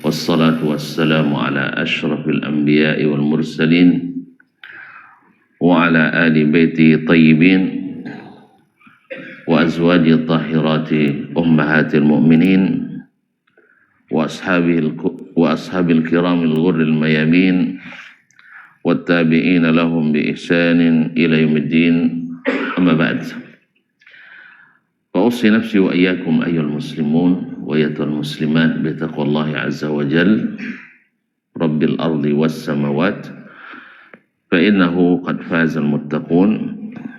والصلاة والسلام على أشرف الأنبياء والمرسلين وعلى آل بيته الطيبين وأزواجه الطاهرات أمهات المؤمنين وأصحاب الكرام الغر الميامين والتابعين لهم بإحسان إلى يوم الدين. أما بعد، فأوصي نفسي وإياكم أيها المسلمون وأيتها المسلمات بتقوى الله عز وجل رب الأرض والسماوات، فإنه قد فاز المتقون.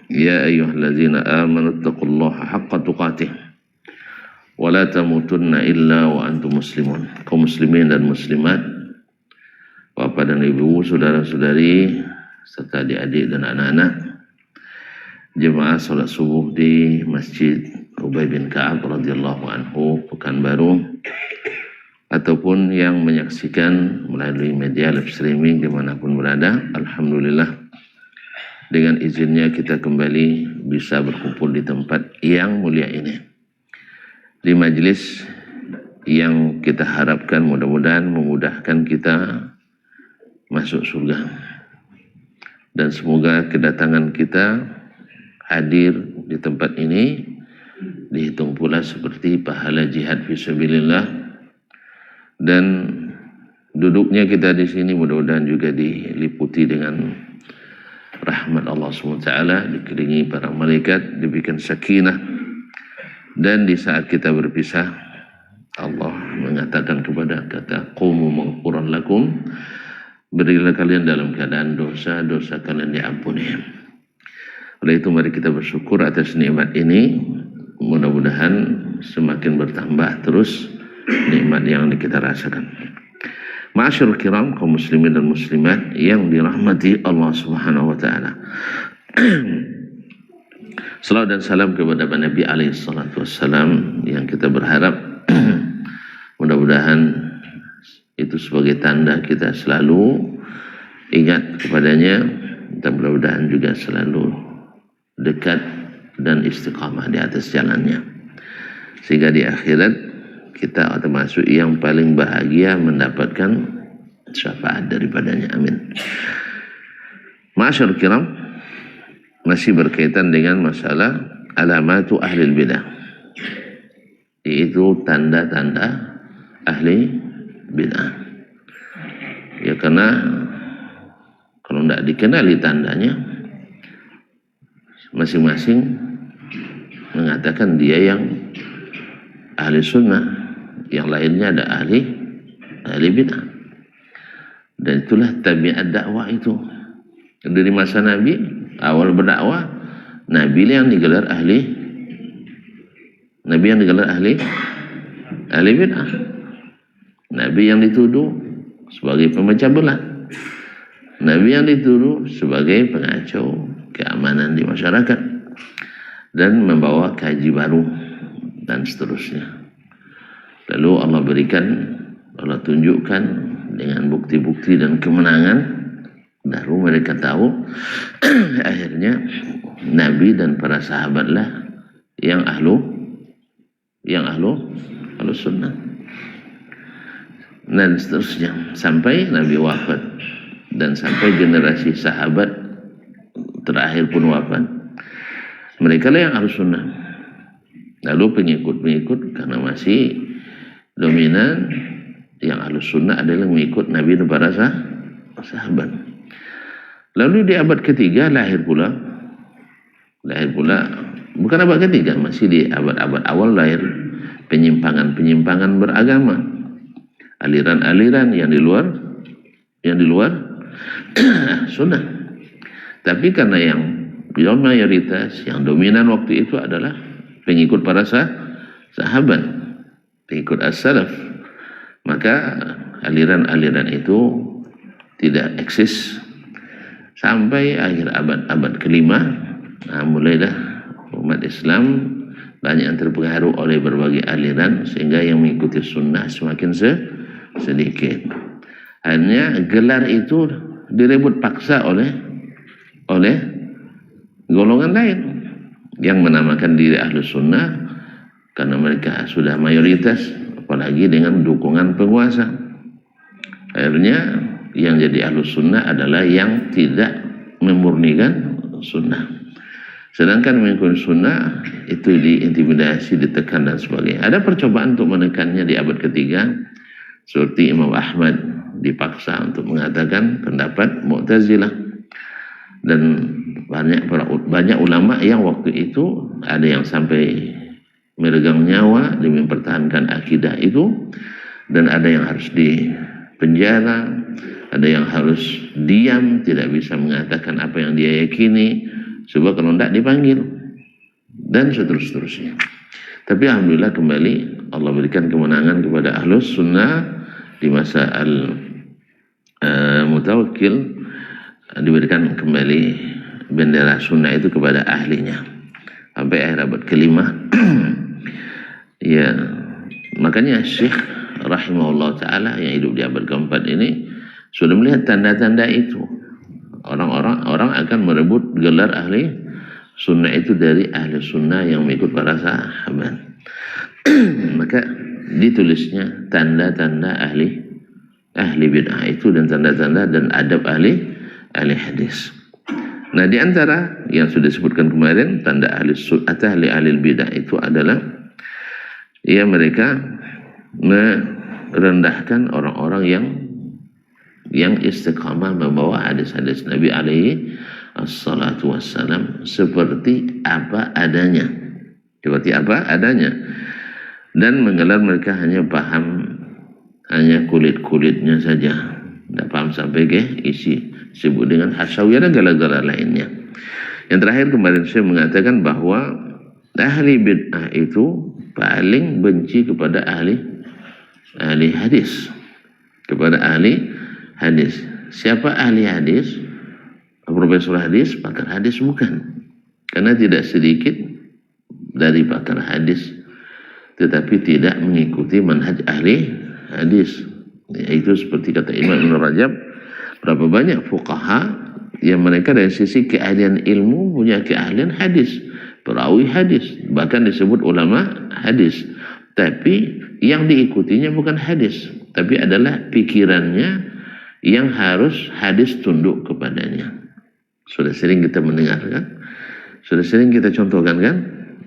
يا أيها الذين آمنوا اتقوا الله حق تقاته ولا تموتن إلا وأنتم مسلمون. Kaum muslimin dan muslimat, bapak dan ibu, saudara-saudari, serta adik-adik dan anak-anak, jemaah salat subuh di Masjid Ubay bin Ka'ab radhiyallahu anhu Pekanbaru, ataupun yang menyaksikan melalui media live streaming dimanapun berada, alhamdulillah dengan izinnya kita kembali bisa berkumpul di tempat yang mulia ini, di majelis yang kita harapkan mudah-mudahan memudahkan kita masuk surga. Dan semoga kedatangan kita hadir di tempat ini dihitung pula seperti pahala jihad fisabilillah, dan duduknya kita di sini mudah-mudahan juga diliputi dengan rahmat Allah SWT, dikelilingi para malaikat, diberikan sakinah, dan di saat kita berpisah Allah mengatakan kepada kata qumu maghfuran lakum, berilah kalian dalam keadaan dosa-dosa kalian diampuni. Oleh itu mari kita bersyukur atas nikmat ini, mudah-mudahan semakin bertambah terus nikmat yang kita rasakan. Ma'asyarul kiram, kaum muslimin dan muslimat yang dirahmati Allah Subhanahu wa taala. Salawat dan salam kepada Nabi alaihi salatu wassalam, yang kita berharap mudah-mudahan itu sebagai tanda kita selalu ingat kepadanya, dan mudah-mudahan juga selalu dekat dan istiqamah di atas jalannya, sehingga di akhirat kita termasuk yang paling bahagia mendapatkan syafaat daripadanya. Amin. Ma'asyarul kiram, masih berkaitan dengan masalah alamatu ahli bidah, yaitu tanda-tanda ahli bidah. Ya, karena kalau tidak dikenali tandanya, masing-masing mengatakan dia yang ahli sunnah, yang lainnya ada ahli bid'ah. Dan itulah tabiat dakwah itu. Dari masa Nabi awal berdakwah, Nabi yang digelar ahli bid'ah. Nabi yang dituduh sebagai pemecah belah. Nabi yang dituduh sebagai pengacau keamanan di masyarakat dan membawa kaji baru dan seterusnya. Lalu Allah tunjukkan dengan bukti-bukti dan kemenangan, baru mereka tahu akhirnya Nabi dan para sahabatlah yang ahlu sunnah, dan seterusnya sampai Nabi wafat dan sampai generasi sahabat terakhir pun wafat, mereka lah yang ahlu sunnah. Lalu pengikut-pengikut karena masih dominan, yang ahlu sunnah adalah mengikut Nabi dan para sahabat. Lalu di abad ketiga lahir pula bukan abad ketiga, masih di abad-abad awal lahir penyimpangan beragama, aliran-aliran yang di luar sunnah. Tapi karena yang mayoritas, yang dominan waktu itu adalah pengikut para sahabat, pengikut as-salaf, maka aliran-aliran itu tidak eksis sampai akhir abad kelima. Mulailah umat Islam banyak yang terpengaruh oleh berbagai aliran, sehingga yang mengikuti sunnah semakin sedikit. Hanya gelar itu direbut paksa oleh golongan lain yang menamakan diri ahlu sunnah karena mereka sudah mayoritas, apalagi dengan dukungan penguasa. Akhirnya yang jadi ahlus sunnah adalah yang tidak memurnikan sunnah. Sedangkan mengikuti sunnah itu diintimidasi, ditekan dan sebagainya. Ada percobaan untuk menekannya di abad ketiga, seperti Imam Ahmad dipaksa untuk mengatakan pendapat Mu'tazilah, dan banyak ulama yang waktu itu ada yang sampai meregang nyawa demi mempertahankan akidah itu, dan ada yang harus dipenjara, ada yang harus diam, tidak bisa mengatakan apa yang dia yakini, sebab kalau tidak dipanggil, dan seterusnya. Tapi alhamdulillah kembali Allah berikan kemenangan kepada ahlus sunnah di masa Mutawakkil, diberikan kembali bendera sunnah itu kepada ahlinya sampai akhir abad kelima. Ya, makanya Syekh rahimahullah ta'ala yang hidup di abad keempat ini sudah melihat tanda-tanda itu. Orang akan merebut gelar ahli sunnah itu dari ahli sunnah yang mengikut para sahabat. Maka ditulisnya tanda-tanda ahli bid'ah itu, dan tanda-tanda dan adab ahli hadis. Nah, di antara yang sudah disebutkan kemarin, tanda ahli bid'ah itu adalah ya mereka merendahkan orang-orang yang istiqamah membawa hadis-hadis Nabi alaihi assalatu wassalam seperti apa adanya, dan menggelar mereka hanya paham hanya kulit-kulitnya saja, tidak paham sampai ke isi, sebut dengan hasawiyah dan gala-gala lainnya. Yang terakhir kemarin saya mengatakan bahwa ahli bid'ah itu paling benci kepada ahli hadis, Siapa ahli hadis? Profesor hadis, pakar hadis bukan. Karena tidak sedikit dari pakar hadis tetapi tidak mengikuti manhaj ahli hadis. Yaitu seperti kata Imam Ibn Rajab, berapa banyak fuqaha yang mereka dari sisi keahlian ilmu punya keahlian hadis, perawi hadis, bahkan disebut ulama hadis, tapi yang diikutinya bukan hadis, tapi adalah pikirannya yang harus hadis tunduk kepadanya. Sudah sering kita mendengarkan, sudah sering kita contohkan kan?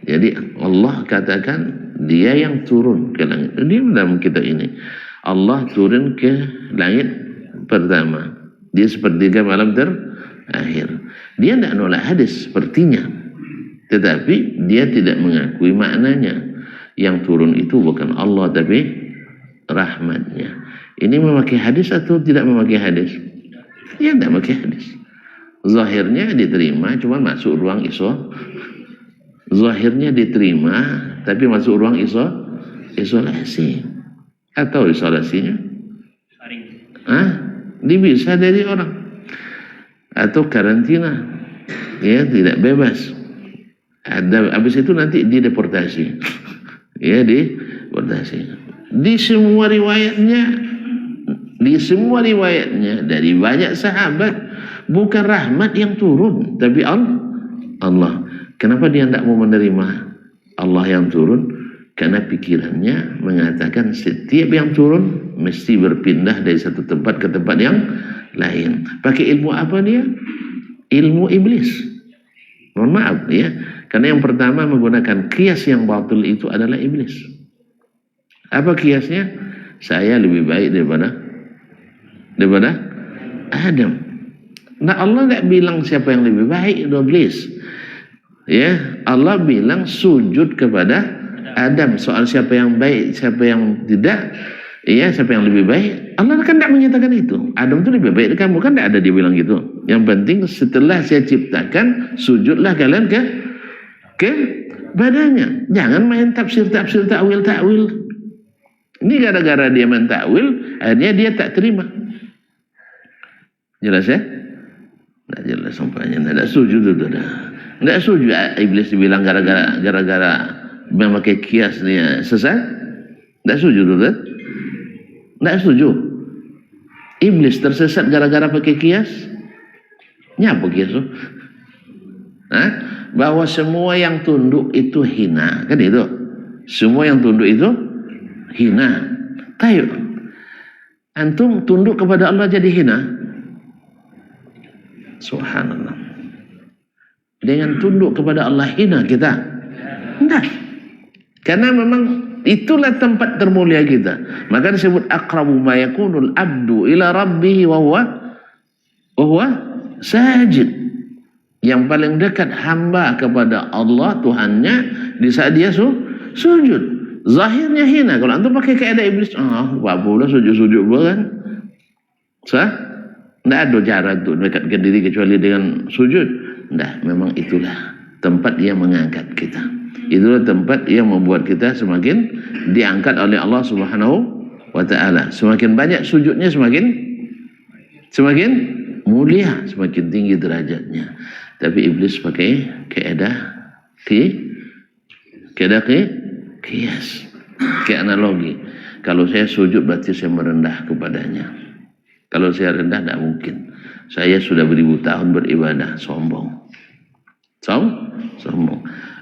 Jadi Allah katakan dia yang turun ke langit. Dia dalam kitab ini, Allah turun ke langit pertama, dia sepertiga malam terakhir. Dia tidak nolak hadis sepertinya, tetapi dia tidak mengakui maknanya. Yang turun itu bukan Allah tapi rahmatnya. Ini memakai hadis atau tidak memakai hadis? Ya tidak memakai hadis. Zahirnya diterima, cuma masuk ruang Zahirnya diterima, tapi masuk ruang isolasi. Atau isolasinya? Dipisah dari orang. Atau karantina. Ya, tidak bebas. Habis itu nanti dideportasi. Ya, dideportasi. Di semua riwayatnya dari banyak sahabat bukan rahmat yang turun tapi Allah. Kenapa dia tidak mau menerima Allah yang turun? Karena pikirannya mengatakan setiap yang turun mesti berpindah dari satu tempat ke tempat yang lain. Pakai ilmu apa dia? Ilmu iblis. Mohon maaf ya, karena yang pertama menggunakan kias yang batil itu adalah iblis. Apa kiasnya? Saya lebih baik daripada Adam. Nah, Allah tidak bilang siapa yang lebih baik, itu iblis. Ya, Allah bilang sujud kepada Adam. Soal siapa yang baik, siapa yang tidak, ya, siapa yang lebih baik, Allah kan tidak menyatakan itu. Adam itu lebih baik dari kamu, kan tidak ada dia bilang gitu. Yang penting setelah saya ciptakan, sujudlah kalian ke badannya. Jangan main tafsir, takwil. Ini gara-gara dia mentakwil, akhirnya dia tak terima. Jelas ya? Tidak jelas sampainya. Tidak sujud itu dah. Tidak sujud. Iblis dibilang gara-gara memakai kias dia sesat. Tidak sujud itu dah. Tidak setuju. Iblis tersesat gara-gara pakai kias. Nyapa kias tu? Bahwa semua yang tunduk itu hina, kan itu? Semua yang tunduk itu hina. Tayo. Antum tunduk kepada Allah jadi hina? Subhanallah. Dengan tunduk kepada Allah hina kita? Enggak. Karena memang itulah tempat termulia kita. Maka disebut aqrabu ma yakunul abdu ila rabbih wa huwa sajid. Yang paling dekat hamba kepada Allah Tuhannya di saat dia sujud. Zahirnya hina. Kalau antum pakai kaidah iblis, apa pula sujud-sujud kan? Sah? Tidak ada cara untuk mendekatkan diri kecuali dengan sujud. Tidak, memang itulah tempat yang mengangkat kita. Itulah tempat yang membuat kita semakin diangkat oleh Allah Subhanahu wa ta'ala. Semakin banyak sujudnya semakin mulia, semakin tinggi derajatnya. Tapi iblis pakai kaidah kias, kayak analogi. Kalau saya sujud berarti saya merendah kepadanya. Kalau saya rendah tidak mungkin. Saya sudah beribu tahun beribadah, sombong.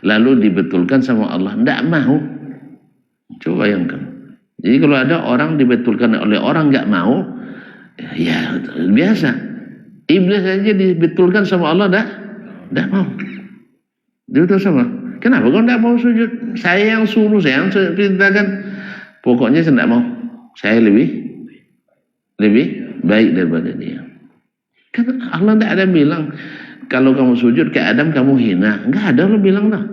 Lalu dibetulkan sama Allah, tidak mau. Coba bayangkan. Jadi kalau ada orang dibetulkan oleh orang nggak mau, ya biasa. Iblis saja dibetulkan sama Allah tidak mau. Dia betul sama. Kenapa kau tidak mau sujud? Saya yang suruh, saya yang perintahkan. Pokoknya saya tidak mau. Saya lebih baik daripada dia. Kan Allah tidak ada bilang kalau kamu sujud ke Adam kamu hina. Enggak ada Allah bilang lah.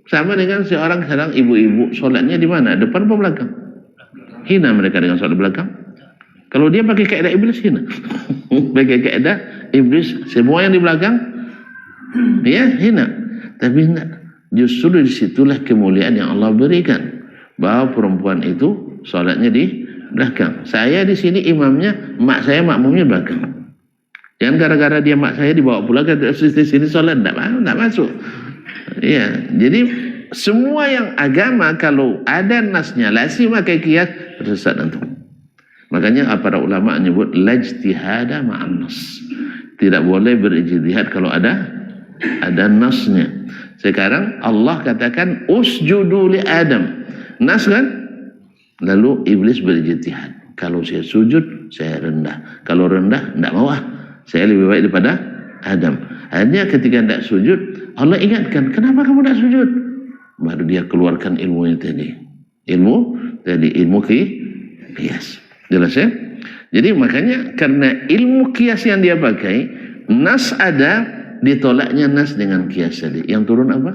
Sama dengan seorang sekarang ibu-ibu sholatnya di mana? Depan atau belakang? Hina mereka dengan sholat belakang. Kalau dia pakai kaidah iblis hina. Pakai kaidah iblis semua yang di belakang ya hina. Tapi enggak. Justru disitulah kemuliaan yang Allah berikan. Bahwa perempuan itu sholatnya di belakang. Saya di sini imamnya, mak saya makmumnya belakang. Jangan gara-gara dia mak saya dibawa pula ke sini sholat, tidak masuk. Ya, jadi semua yang agama kalau ada nasnya lasi pakai kias tersesat antum. Makanya para ulama menyebut lajtihada ma'an nas. Tidak boleh berijtihad kalau ada nasnya. Sekarang Allah katakan usjudu li Adam. Nas kan? Lalu iblis berijtihad. Kalau saya sujud, saya rendah. Kalau rendah, tidak mau saya lebih baik daripada Adam. Hanya ketika tidak sujud, Allah ingatkan, kenapa kamu tidak sujud? Baru dia keluarkan ilmunya tadi. Ilmu kias. Jelas ya? Jadi makanya karena ilmu kias yang dia pakai, nas ada, ditolaknya nas dengan kias tadi. Yang turun apa?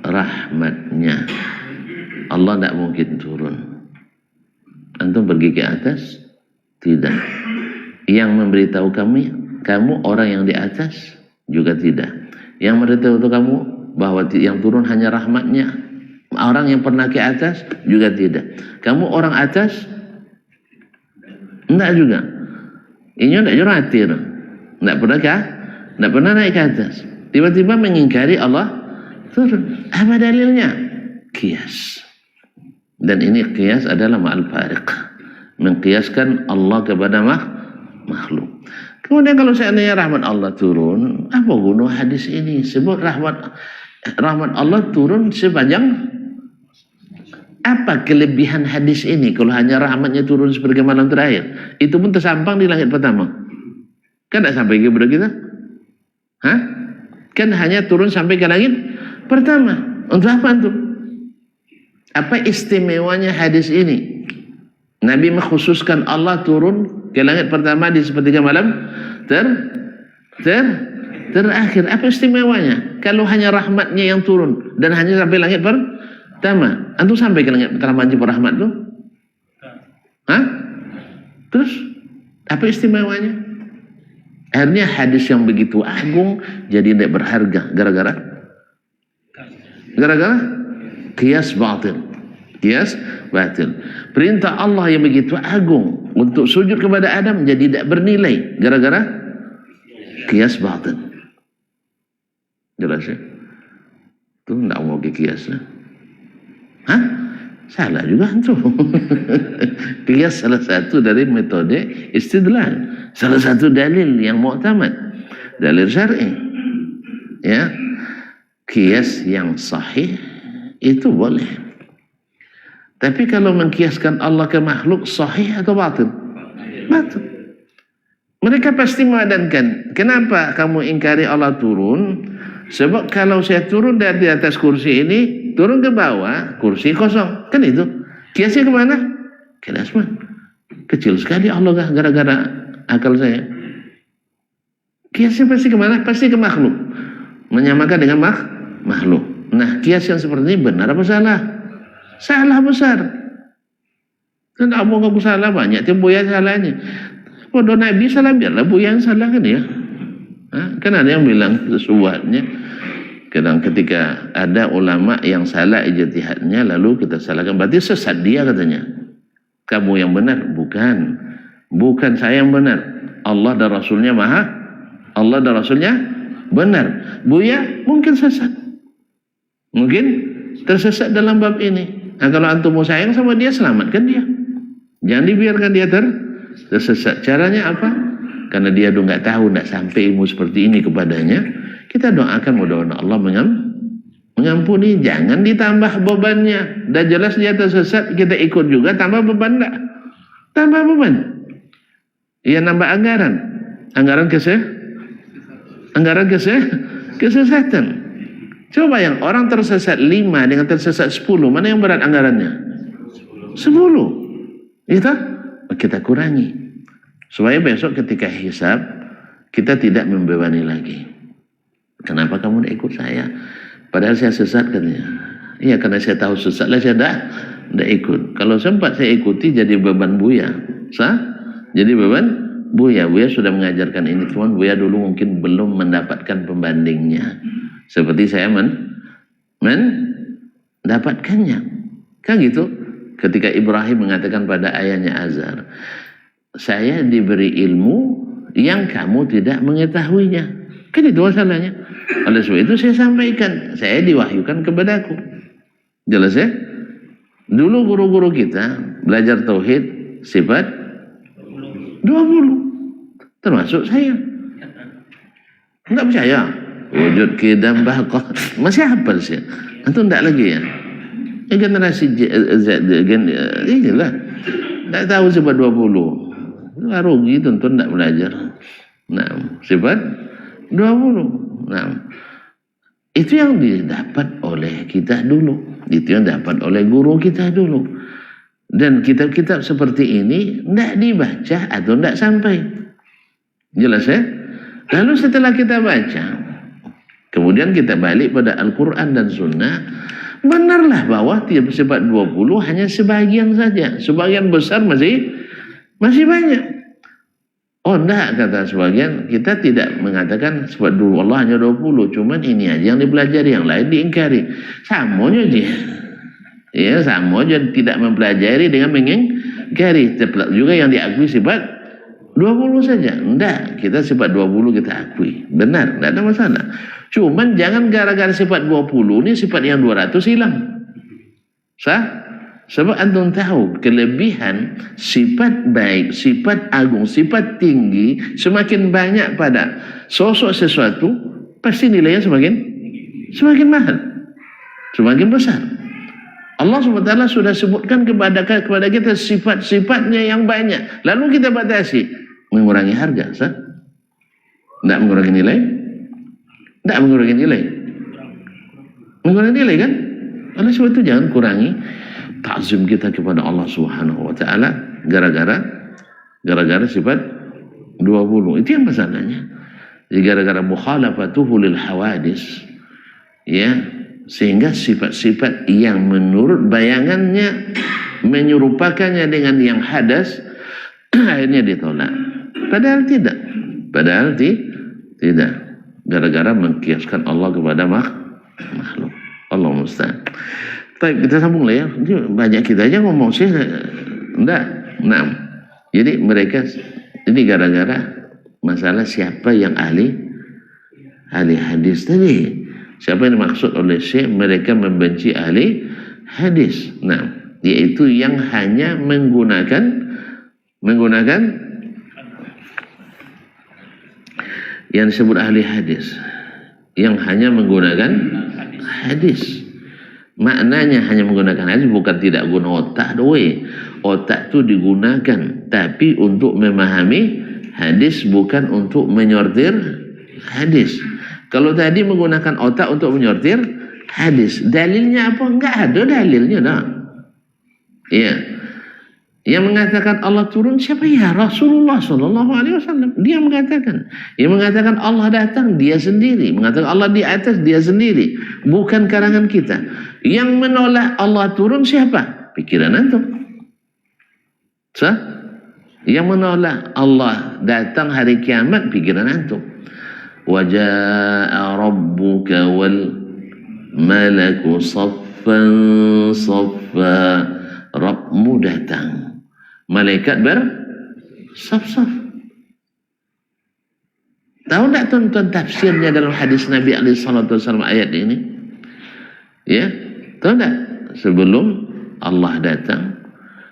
Rahmatnya. Allah tidak mungkin turun. Antum pergi ke atas? Tidak. Yang memberitahu kamu orang yang di atas? Juga tidak. Yang memberitahu kamu bahwa yang turun hanya rahmatnya, orang yang pernah ke atas? Juga tidak. Kamu orang atas? Tidak juga. Ini tidak juratir. Tidak pernah naik ke atas. Tiba-tiba mengingkari Allah turun. Apa dalilnya? Kias. Dan ini kias adalah ma'al fariq. Mengkiaskan Allah kepada makhluk. Kemudian kalau seandainya rahmat Allah turun, apa guna hadis ini? Sebut rahmat Allah turun sepanjang apa kelebihan hadis ini? Kalau hanya rahmatnya turun seperti malam terakhir, itu pun tersampang di langit pertama. Kan tidak sampai kepada kita? Kan hanya turun sampai ke langit pertama. Untuk apa itu? Apa istimewanya hadis ini? Nabi mengkhususkan Allah turun ke langit pertama di sepertiga malam terakhir. Apa istimewanya? Kalau hanya rahmatnya yang turun dan hanya sampai langit pertama, antum sampai ke langit pertama jumpa rahmat itu? Terus apa istimewanya? Akhirnya hadis yang begitu agung jadi tidak berharga gara-gara qiyas batil. Perintah Allah yang begitu agung untuk sujud kepada Adam jadi tidak bernilai gara-gara qiyas batil. Jelas ya? Itu tidak mau ke qiyas lah. Salah juga itu. Qiyas salah satu dari metode istidlal, salah satu dalil yang mu'tamad, dalil syar'i. Ya, qiyas yang sahih itu boleh. Tapi kalau mengkiaskan Allah ke makhluk, sahih atau batil? Batil. Mereka pasti memadankan. Kenapa kamu ingkari Allah turun? Sebab kalau saya turun dari atas kursi ini, turun ke bawah, kursi kosong. Kan itu. Kiasnya kemana? Ke asman. Kecil sekali Allah gara-gara akal saya. Kiasnya pasti kemana? Pasti ke makhluk. Menyamakan dengan makhluk. Nah, kias yang seperti ini benar apa salah? Salah besar. Kan mau kamu salah banyak, itu Buya salahnya. Bodoh Nabi salah, biarlah Buya yang salah kan ya. Kan ada yang bilang sesuatunya. Kadang ketika ada ulama yang salah ijtihadnya lalu kita salahkan, berarti sesat dia katanya. Kamu yang benar, bukan. Bukan saya yang benar. Allah dan Rasulnya Allah dan Rasulnya benar. Buya mungkin sesat. Mungkin tersesat dalam bab ini. Nah, kalau antum mau sayang sama dia, selamatkan dia. Jangan dibiarkan dia tersesat. Caranya apa? Karena dia udah nggak tahu, nggak sampai ilmu seperti ini kepadanya. Kita doakan mudah-mudahan Allah mengampuni. Jangan ditambah bebannya. Dah jelas dia tersesat, kita ikut juga tambah beban enggak? Tambah beban. Ia nambah anggaran. Anggaran kesesatan. Coba yang orang tersesat 5 dengan tersesat 10, mana yang berat anggarannya? 10. Itu kita kurangi. Supaya besok ketika hisab, kita tidak membebani lagi. Kenapa kamu tidak ikut saya? Padahal saya sesat katanya. Iya, karena saya tahu sesat lah saya tidak ikut. Kalau sempat saya ikuti jadi beban Buya. Jadi beban Buya. Buya sudah mengajarkan ini. Cuman Buya dulu mungkin belum mendapatkan pembandingnya. Seperti saya mendapatkannya. Kan gitu. Ketika Ibrahim mengatakan pada ayahnya Azar, saya diberi ilmu yang kamu tidak mengetahuinya. Kan itu masalahnya. Oleh sebab itu saya sampaikan, saya diwahyukan kepadaku. Jelas ya? Dulu guru-guru kita belajar tauhid sifat 20. Termasuk saya. Enggak percaya. Wujud kidam bahqah. Masih hafal sih. Antum enggak lagi ya? Generasi Z inilah. Enggak tahu sifat 20. Rugi tentu enggak belajar. Nah, sifat 20. Nah, itu yang didapat oleh kita dulu. Itu yang dapat oleh guru kita dulu. Dan kitab-kitab seperti ini tidak dibaca atau tidak sampai. Jelas ya? Lalu setelah kita baca, kemudian kita balik pada Al-Quran dan Sunnah, benarlah bahwa tiap sifat 20 hanya sebagian saja. Sebagian besar masih banyak. Oh enggak, kata sebagian, kita tidak mengatakan sifat dulu Allah hanya 20, cuman ini aja yang dipelajari, yang lain diingkari. Sama aja. Ya, sama aja tidak mempelajari dengan mengingkari. Tetap juga yang diakui sifat 20 saja. Enggak, kita sifat 20 kita akui. Benar, enggak ada masalah. Cuman jangan gara-gara sifat 20 ini sifat yang 200 hilang. Sah? Sebab antum tahu kelebihan sifat baik, sifat agung, sifat tinggi semakin banyak pada sosok sesuatu, pasti nilainya semakin mahal, semakin besar. Allah SWT sudah sebutkan kepada kita sifat-sifatnya yang banyak, lalu kita batasi, mengurangi harga, sah? Tidak mengurangi nilai? Tidak mengurangi nilai. Mengurangi nilai kan? Oleh sebab itu jangan kurangi ta'zim kita kepada Allah Subhanahu wa taala gara-gara sifat 20. Itu yang masalahnya. Jadi gara-gara mukhalafatuhu lil hawadis, ya, sehingga sifat-sifat yang menurut bayangannya menyerupakannya dengan yang hadas akhirnya ditolak. Padahal tidak. Gara-gara mengkiaskan Allah kepada makhluk. Allah musta'an. Baik, kita sambung lah ya. Banyak kita aja ngomong sih. Enggak. Nah, jadi mereka ini gara-gara masalah siapa yang ahli hadis tadi. Siapa yang dimaksud oleh Syekh? Mereka membenci ahli hadis. Nah, yaitu yang hanya menggunakan yang disebut ahli hadis, yang hanya menggunakan hadis. Maknanya hanya menggunakan hadis, bukan tidak guna otak doe. Otak itu digunakan tapi untuk memahami hadis, bukan untuk menyortir hadis. Kalau tadi menggunakan otak untuk menyortir hadis, dalilnya apa? Enggak ada dalilnya dah. Iya. Yang mengatakan Allah turun siapa? Ya Rasulullah Sallallahu Alaihi Wasallam. Dia mengatakan. Yang mengatakan Allah datang dia sendiri. Mengatakan Allah di atas dia sendiri. Bukan karangan kita. Yang menolak Allah turun siapa? Pikiran antum. Sah? Yang menolak Allah datang hari kiamat pikiran antum. Wa jaa rabbuka wal malaku saffan saffa. Rabbmu datang, malaikat bersaf-saf. Tahu tak tuan-tuan tafsirnya dalam hadis Nabi SAW ayat ini? Ya, tahu tak? Sebelum Allah datang,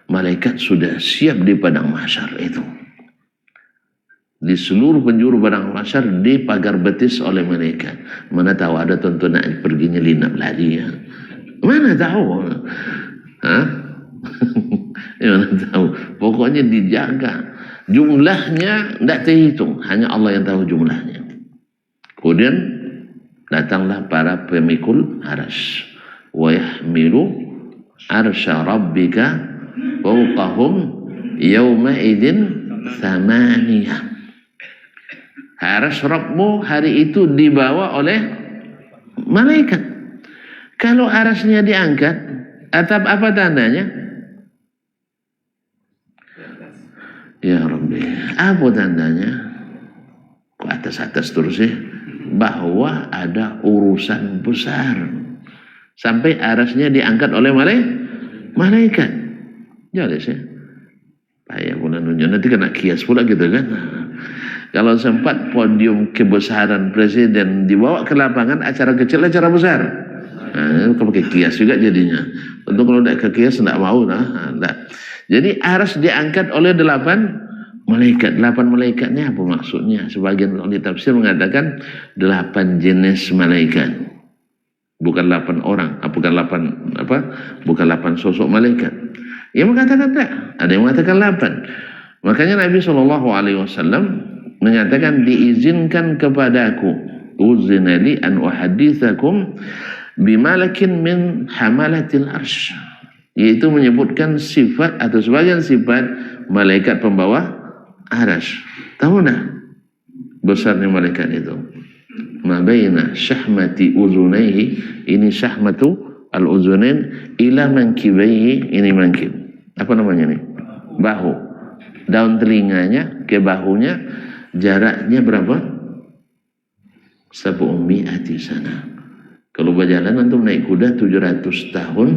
malaikat sudah siap di padang mahsyar itu. Di seluruh penjuru padang mahsyar dipagar betis oleh malaikat. Mana tahu ada tuan-tuan nak pergi nyelinap lari ya? Mana tahu? Hah? Mana tahu? Pokoknya dijaga. Jumlahnya tidak terhitung, hanya Allah yang tahu jumlahnya. Kemudian datanglah para pemikul arsy. Wa yahmilu arsya rabbika fawqahum yawma idzin thamaniyah. Arsy Rabbmu hari itu dibawa oleh malaikat. Kalau arsy-nya diangkat, atap apa tandanya? Ya Rabbi, apa tandanya? Kok atas-atas terus ya? Bahwa ada urusan besar. Sampai arasnya diangkat oleh malaikat. Jelas ya? Payah pula nunjuk. Nanti kena kias pula gitu kan? Kalau sempat podium kebesaran presiden dibawa ke lapangan, acara kecil, acara besar. Nah, kalau pakai kias juga jadinya. Tentu kalau tidak ke kias tidak mau. Jadi aras diangkat oleh 8 malaikat. 8 malaikatnya apa maksudnya? Sebagian ahli tafsir mengatakan 8 jenis malaikat. Bukan 8 orang, bukan 8 sosok malaikat. Yang mengatakan tak, ada yang mengatakan 8. Makanya Nabi SAW mengatakan diizinkan kepadaku, uzina li an uhaditsakum bimalakin min hamalatil arsy, yaitu menyebutkan sifat atau sebagian sifat malaikat pembawa arsy. Tahu tak besarnya malaikat itu? Ma baina syahmati uzunaihi, ini syahmatu al-uzunain, ila mankibaihi, ini mankib. Apa namanya nih? Bahu. Daun telinganya ke bahunya jaraknya berapa? 700 sana. Kalau berjalan antum naik kuda 700 tahun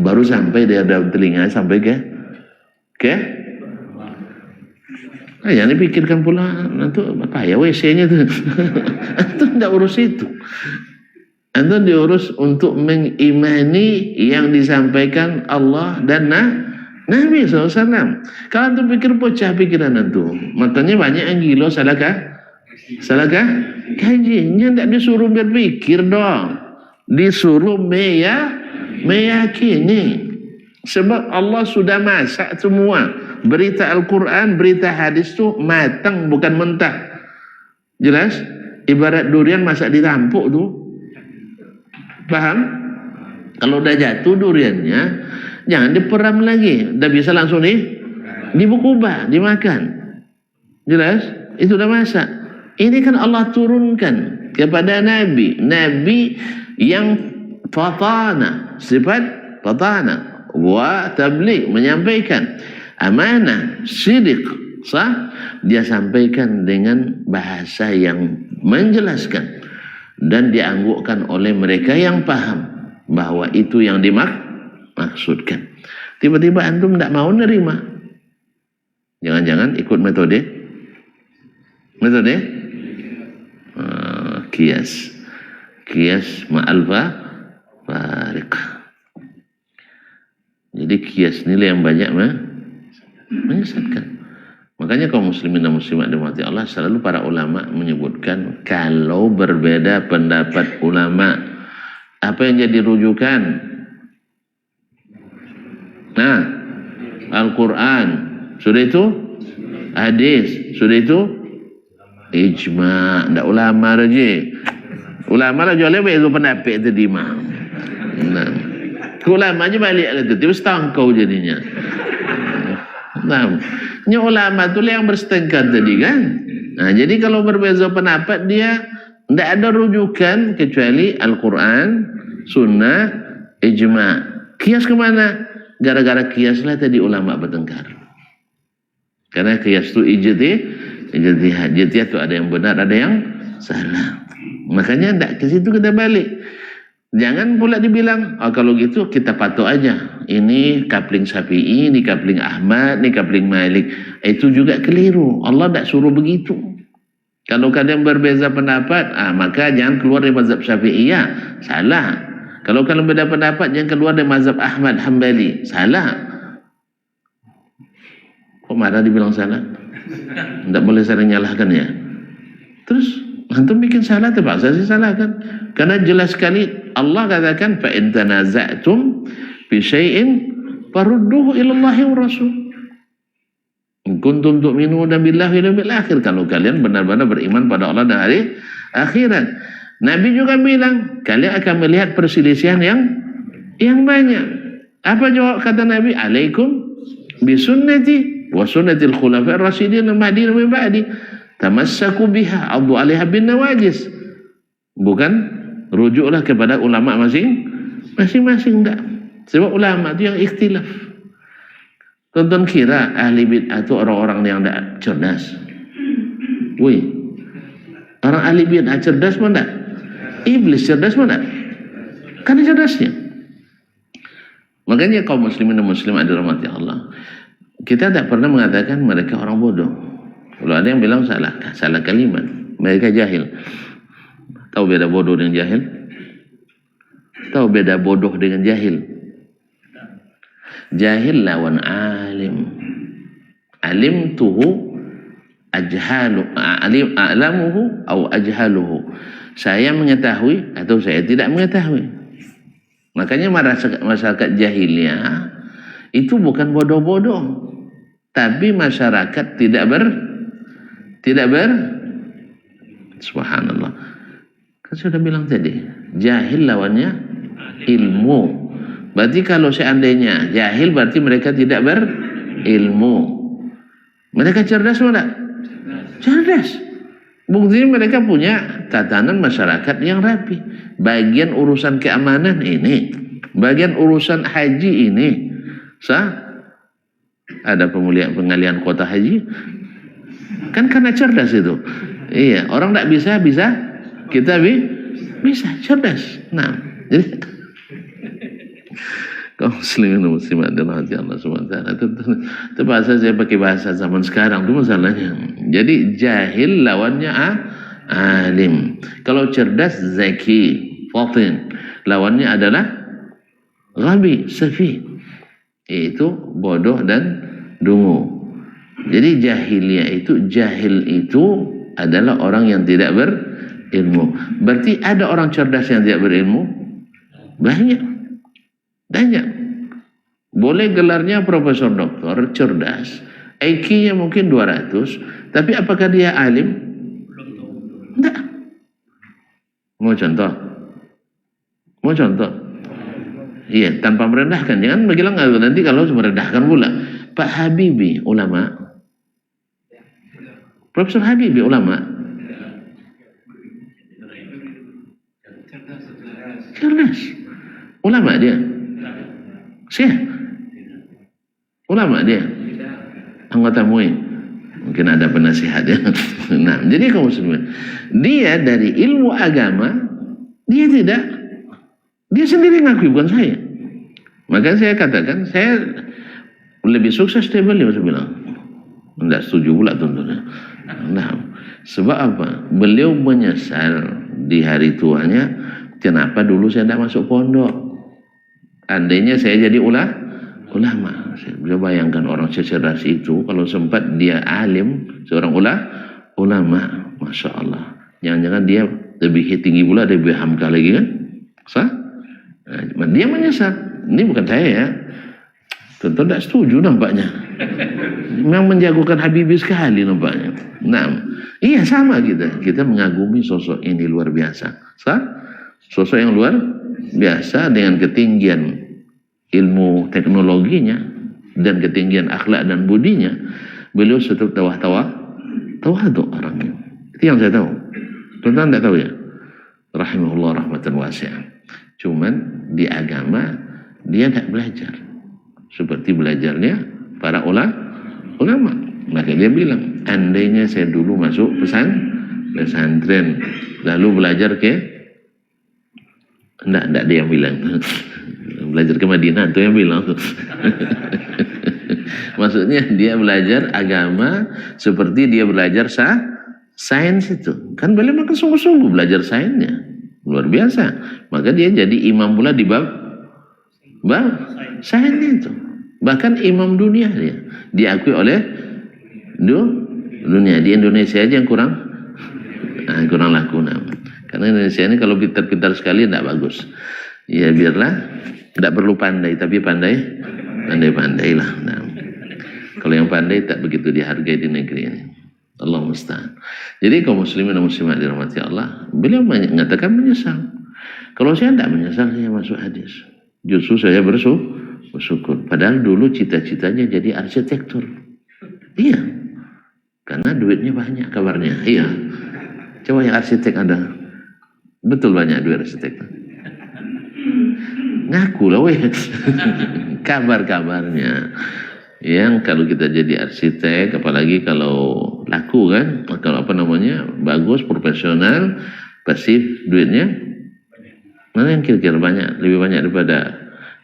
baru sampai dari daun telinga sampai ke yang dipikirkan pula nanti apa ya WC-nya tuh. Antum tidak urus itu. Antum diurus untuk mengimani yang disampaikan Allah dan Nabi SAW. Kalau antum pikir pecah pikiran antum, matanya banyak yang gila, salahkah? Kajinya tidak disuruh berpikir dong, disuruh meyakini. Sebab Allah sudah masak semua. Berita Al-Quran, berita hadis itu matang, bukan mentah. Jelas? Ibarat durian masak di tampuk tuh. Paham? Kalau udah jatuh duriannya, jangan diperam lagi. Udah bisa langsung dibukubah, dimakan. Jelas? Itu udah masak. Ini kan Allah turunkan kepada Nabi. Nabi yang fatana, sifat fatana wa tabligh, menyampaikan amanah, sidiq, sah. Dia sampaikan dengan bahasa yang menjelaskan dan dianggukkan oleh mereka yang paham bahwa itu yang dimaksudkan. Tiba-tiba antum tidak mau nerima. Jangan-jangan ikut metode kias ma'alfa fariq. Jadi kias nilai yang banyak menyesatkan. Makanya kaum muslimin dan muslimat dimati Allah, selalu para ulama menyebutkan kalau berbeda pendapat ulama Apa yang jadi rujukan? Nah, Al-Quran. Sudah itu? Hadis. Sudah itu? Ijma'. Tak ulama saja. Ulama lah jualnya bezo pendapat tadi mah. Nah. Ulama aja balik lah tu. Tiba setangkau jadinya. Nah. Ini ulama tu yang bersetengkar tadi kan. Nah, jadi kalau berbeza pendapat dia tidak ada rujukan kecuali Al-Quran, Sunnah, Ijma'. Kias kemana? Gara-gara kiaslah tadi ulama bertengkar. Karena kias itu ijtihad. Ijtihad itu ada yang benar, ada yang salah. Makanya tidak ke situ kita balik. Jangan pula dibilang, oh kalau gitu kita patok aja. Ini kapling Syafi'i, ini kapling Ahmad, ini kapling Malik. Itu juga keliru. Allah tidak suruh begitu. Kalau kalian berbeza pendapat, maka jangan keluar dari mazhab Syafi'iyah. Salah. Kalau kalian beda pendapat, jangan keluar dari mazhab Ahmad Hanbali. Salah. Kok marah dibilang salah? Tidak boleh saling nyalahkan ya. Terus, antum bikin salah, terpaksa sih salahkan. Karena jelas sekali Allah katakan, فَإِنْ تَنَازَعْتُمْ بِشَيْءٍ فَرُدُّهُ إِلَى اللَّهِ وَرَسُولِ kuntum tu'minuna billahi wal yawmil akhir. Kalau kalian benar-benar beriman pada Allah dan hari akhirat. Nabi juga bilang, kalian akan melihat perselisihan yang banyak. Apa jawab kata Nabi? Alaikum bisunnati wa sunnatil khulafa'ir rasyidin al-mahdiyyin min ba'di. Tamassaku biha, 'addu 'alaiha bin nawajis. Bukan rujuklah kepada ulama masing-masing enggak. Sebab ulama itu yang ikhtilaf. Tonton kira ahli bid'ah itu orang-orang yang tidak cerdas. Wih, orang ahli bid'ah cerdas mana? Iblis cerdas mana? Karena cerdasnya. Makanya kaum muslimin dan muslimat dirahmati Allah, kita tidak pernah mengatakan mereka orang bodoh. Kalau ada yang bilang salah kalimat, mereka jahil. Tahu beda bodoh dengan jahil? Tahu beda bodoh dengan jahil? Jahil lawan alim. Alimtuhu ajhalu, a'lamuhu atau ajhaluhu. Saya mengetahui atau saya tidak mengetahui. Makanya masyarakat jahiliyah itu bukan bodoh-bodoh, tapi masyarakat tidak ber subhanallah. Kan sudah bilang tadi, jahil lawannya ilmu. Berarti kalau seandainya jahil berarti mereka tidak berilmu. Mereka cerdas mana? Cerdas. Buktinya mereka punya tatanan masyarakat yang rapi. Bagian urusan keamanan ini, bagian urusan haji ini. Ada pengalihan kuota haji. Kan karena cerdas itu. Iya, orang tidak bisa, kita bisa cerdas. Nah, jadi kaum muslimin dan muslimat dirahmati Allah SWT. Terpaksa saya pakai bahasa zaman sekarang itu masalahnya. Jadi jahil lawannya alim. Kalau cerdas zaki, fatin. Lawannya adalah ghabi, safi. Itu bodoh dan dungu. Jadi jahil itu adalah orang yang tidak berilmu. Berarti ada orang cerdas yang tidak berilmu? Banyak. Boleh gelarnya profesor doktor, cerdas, IQ-nya mungkin 200, tapi apakah dia alim? Tidak. Mau contoh? Iya, tanpa merendahkan. Jangan bilang nanti kalau merendahkan pula. Pak Habibie ulama. Profesor Habibie ulama. Cerdas. Ulama dia. Syekh. Ulama dia. Anggota MUI. Mungkin ada penasihat ya. Nah, jadi kaum muslimin, dia dari ilmu agama, dia sendiri ngakui, bukan saya. Maka saya katakan, saya lebih sukses dari beliau, saya bilang. Tidak setuju pula tentunya. Nah, sebab apa? Beliau menyesal di hari tuanya, kenapa dulu saya tidak masuk pondok. Andainya saya jadi ulama. Saya bayangkan orang secerdas itu, kalau sempat dia alim, seorang ulama, Masya Allah. Jangan-jangan dia lebih tinggi pula, lebih Hamka lagi kan? Dia menyesal. Ini bukan saya ya. Tentu tidak setuju nampaknya. Memang menjagokan Habibie sekali nampaknya. Nah, iya sama kita. Kita mengagumi sosok ini luar biasa. Sosok yang luar biasa dengan ketinggian ilmu teknologinya dan ketinggian akhlak dan budinya. Beliau tetap tawadu orangnya. Itu yang saya tahu. Tuan-tuan tidak tahu ya. Rahimahullah rahmatan wasi'ah. Cuman di agama dia tidak belajar seperti belajarnya para ulama. Maka dia bilang, andainya saya dulu masuk pesantren lalu belajar enggak dia yang bilang belajar ke Madinah itu yang bilang maksudnya dia belajar agama seperti dia belajar sains itu kan, beliau makan sungguh-sungguh belajar sainsnya luar biasa, maka dia jadi imam pula di bab sainsnya itu, bahkan imam dunia dia diakui oleh dunia. Di Indonesia aja yang kurang laku karena Indonesia ini kalau pintar-pintar sekali tidak bagus ya, biarlah, tidak perlu pandai tapi pandai-pandailah. Nah, kalau yang pandai tak begitu dihargai di negeri ini. Allah musta'an. Jadi kaum muslimin dan muslimat dirahmati Allah, beliau mengatakan menyesal. Kalau saya tidak menyesal saya masuk hadis, justru saya bersyukur. Padahal dulu cita-citanya jadi arsitektur. Iya, karena duitnya banyak kabarnya. Iya, coba yang arsitek ada, betul banyak duit arsitek. Ngaku lah weh. Kabar-kabarnya. Yang kalau kita jadi arsitek, apalagi kalau laku kan, kalau bagus, profesional, pasti duitnya mana yang kira-kira banyak, lebih banyak daripada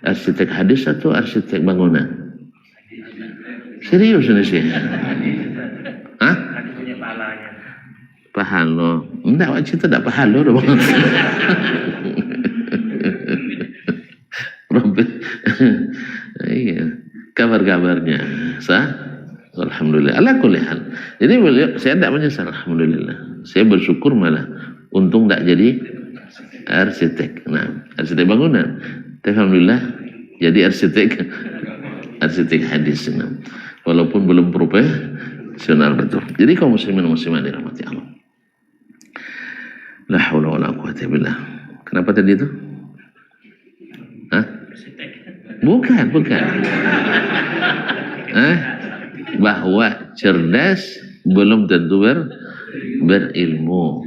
arsitek hadis atau arsitek bangunan? Serius ini sih. Hah? Pahalo. Enggak, wajib itu tidak pahalo dong. Iya, kabar-kabarnya alhamdulillah ala kulli hal. Jadi saya tidak menyesal, alhamdulillah. Saya bersyukur malah untung tidak jadi arsitek. Nah, arsitek bangunan. Alhamdulillah jadi arsitek hadis. Nah, walaupun belum profesional betul. Jadi kaum muslimin dan muslimat dirahmati Allah. La haula wala quwwata billah. Kenapa tadi itu? Hah? Bukan. Bahwa cerdas belum tentu berilmu,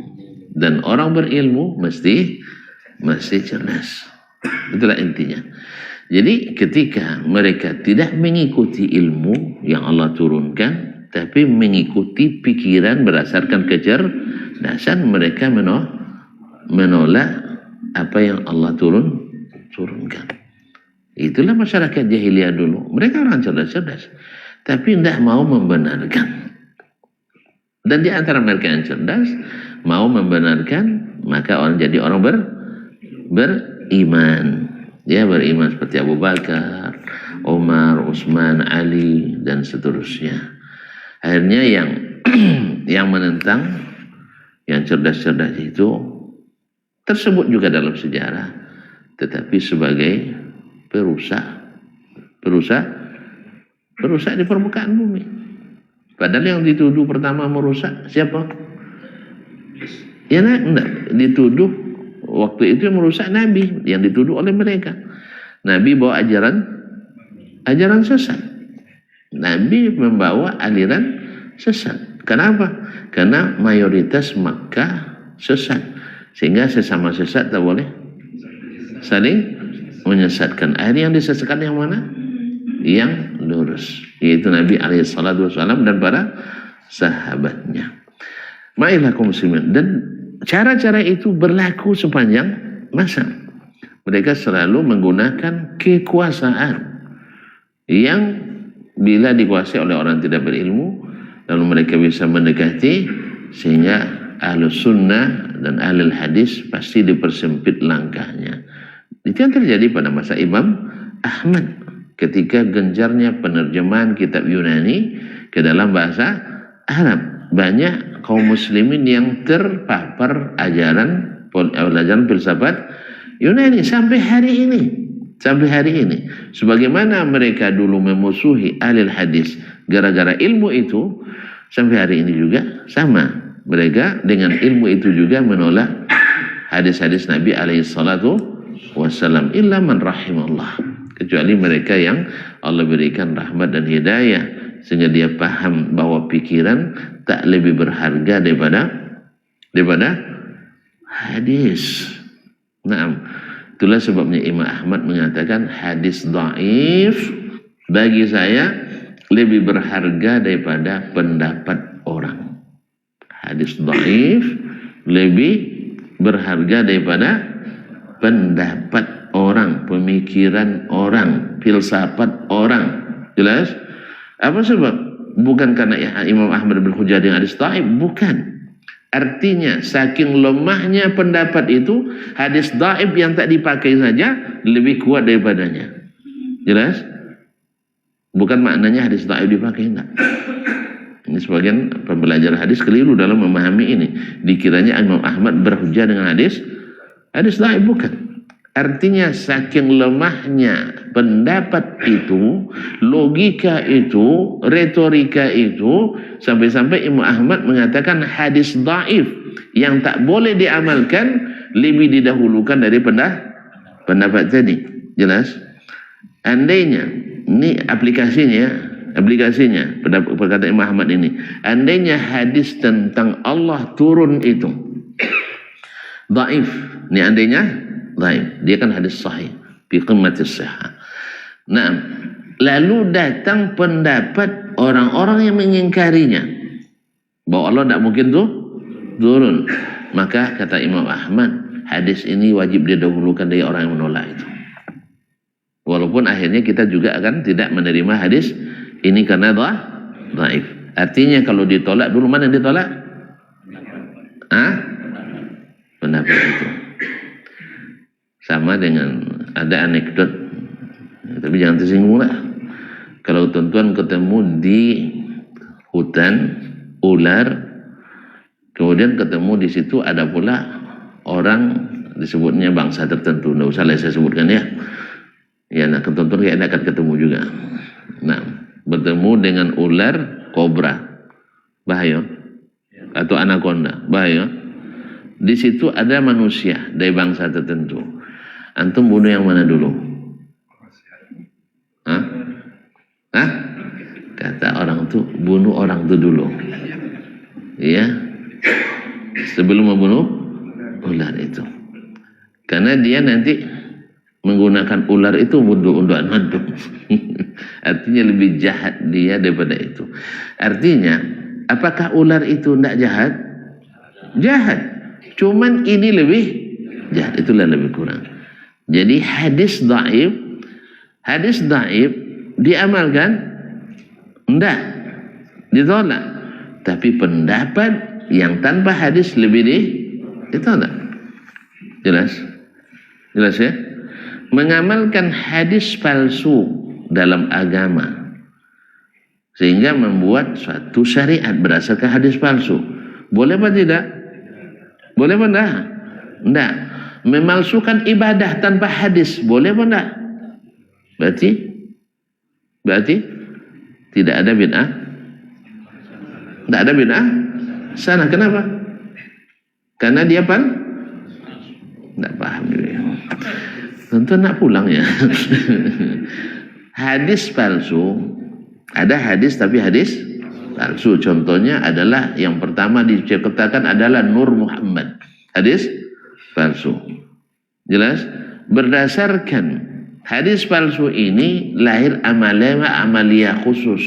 dan orang berilmu mesti cerdas. Itulah intinya. Jadi ketika mereka tidak mengikuti ilmu yang Allah turunkan, tapi mengikuti pikiran berdasarkan kecerdasan, mereka menolak apa yang Allah turunkan. Itulah masyarakat jahiliyah dulu. Mereka orang cerdas, tapi tidak mau membenarkan. Dan di antara mereka yang cerdas, mau membenarkan, maka jadi orang beriman. Ya, beriman seperti Abu Bakar, Umar, Utsman, Ali, dan seterusnya. Akhirnya yang menentang, yang cerdas-cerdas itu tersebut juga dalam sejarah, tetapi sebagai perusak di permukaan bumi. Padahal yang dituduh pertama merusak siapa? Ya enggak, dituduh waktu itu yang merusak Nabi, yang dituduh oleh mereka. Nabi bawa ajaran sesat. Nabi membawa aliran sesat. Kenapa? Karena mayoritas Makkah sesat, sehingga sesama sesat tak boleh saling menyesatkan. Akhirnya yang disesatkan yang mana? Yang lurus, yaitu Nabi SAW dan para sahabatnya. Mailah kaum muslimin, dan cara-cara itu berlaku sepanjang masa. Mereka selalu menggunakan kekuasaan yang bila dikuasai oleh orang tidak berilmu, lalu mereka bisa mendekati, sehingga ahlus sunnah dan ahlul hadis pasti dipersempit langkahnya. Itu yang terjadi pada masa Imam Ahmad ketika gencarnya penerjemahan kitab Yunani ke dalam bahasa Arab. Banyak kaum muslimin yang terpapar ajaran filsafat Yunani sampai hari ini. Sampai hari ini. Sebagaimana mereka dulu memusuhi ahli hadis gara-gara ilmu itu, sampai hari ini juga sama. Mereka dengan ilmu itu juga menolak hadis-hadis Nabi alaihi salatu wassalam. Illa man rahimallah. Kecuali mereka yang Allah berikan rahmat dan hidayah, sehingga dia paham bahwa pikiran tak lebih berharga daripada hadis. Naam. Itulah sebabnya Imam Ahmad mengatakan hadis dhaif bagi saya lebih berharga daripada pendapat orang. Hadis dhaif lebih berharga daripada pendapat orang, pemikiran orang, filsafat orang. Jelas? Apa sebab? Bukan karena Imam Ahmad berhujjah dengan hadis dhaif, bukan. Artinya saking lemahnya pendapat itu, hadis dhaif yang tak dipakai saja lebih kuat daripadanya. Jelas? Bukan maknanya hadis dhaif dipakai, enggak. Ini sebagian pembelajar hadis keliru dalam memahami ini. Dikiranya Imam Ahmad berhujjah dengan hadis dhaif, bukan. Artinya saking lemahnya pendapat itu, logika itu, retorika itu, sampai-sampai Imam Ahmad mengatakan hadis dhaif yang tak boleh diamalkan lebih didahulukan dari pendapat tadi. Jelas? Andainya, ini aplikasinya perkataan Imam Ahmad ini. Andainya hadis tentang Allah turun itu dhaif, ini andainya dhaif, dia kan hadis sahih fi qimmatis sihah. Nah, lalu datang pendapat orang-orang yang mengingkarinya bahwa Allah tidak mungkin tuh turun, maka kata Imam Ahmad, hadis ini wajib didahulukan dari orang yang menolak itu. Walaupun akhirnya kita juga akan tidak menerima hadis ini karena dhaif. Artinya kalau ditolak dulu, mana yang ditolak? Pendapat itu. Sama dengan ada anekdot, tapi jangan tersinggung lah. Kalau tuan-tuan ketemu di hutan ular, kemudian ketemu di situ ada pula orang disebutnya bangsa tertentu, nggak usah lah saya sebutkan ya. Ya, nah tuan-tuan kayaknya akan ketemu juga. Nah, bertemu dengan ular kobra, bahaya, atau anaconda, bahaya. Di situ ada manusia dari bangsa tertentu. Antum bunuh yang mana dulu? Kata orang tuh bunuh orang tuh dulu. Iya. Sebelum membunuh ular itu. Karena dia nanti menggunakan ular itu untuk madu. Artinya lebih jahat dia daripada itu. Artinya, apakah ular itu tidak jahat? Jahat. Cuman ini lebih jahat, itulah lebih kurang. Jadi hadis dhaif diamalkan? Enggak, ditolak. Tapi pendapat yang tanpa hadis lebih ditolak. Jelas? Jelas ya? Mengamalkan hadis palsu dalam agama sehingga membuat suatu syariat berdasarkan hadis palsu. Boleh apa tidak? Boleh apa enggak? Enggak. Memalsukan ibadah tanpa hadis, boleh apa enggak? Berarti tidak ada bid'ah. Tidak ada bid'ah sana. Kenapa? Karena dia tidak paham juga. Tentu nak pulang ya. Hadis palsu, ada hadis tapi hadis palsu. Contohnya adalah yang pertama dikatakan adalah Nur Muhammad. Hadis palsu. Jelas? Berdasarkan hadis palsu ini lahir amalia khusus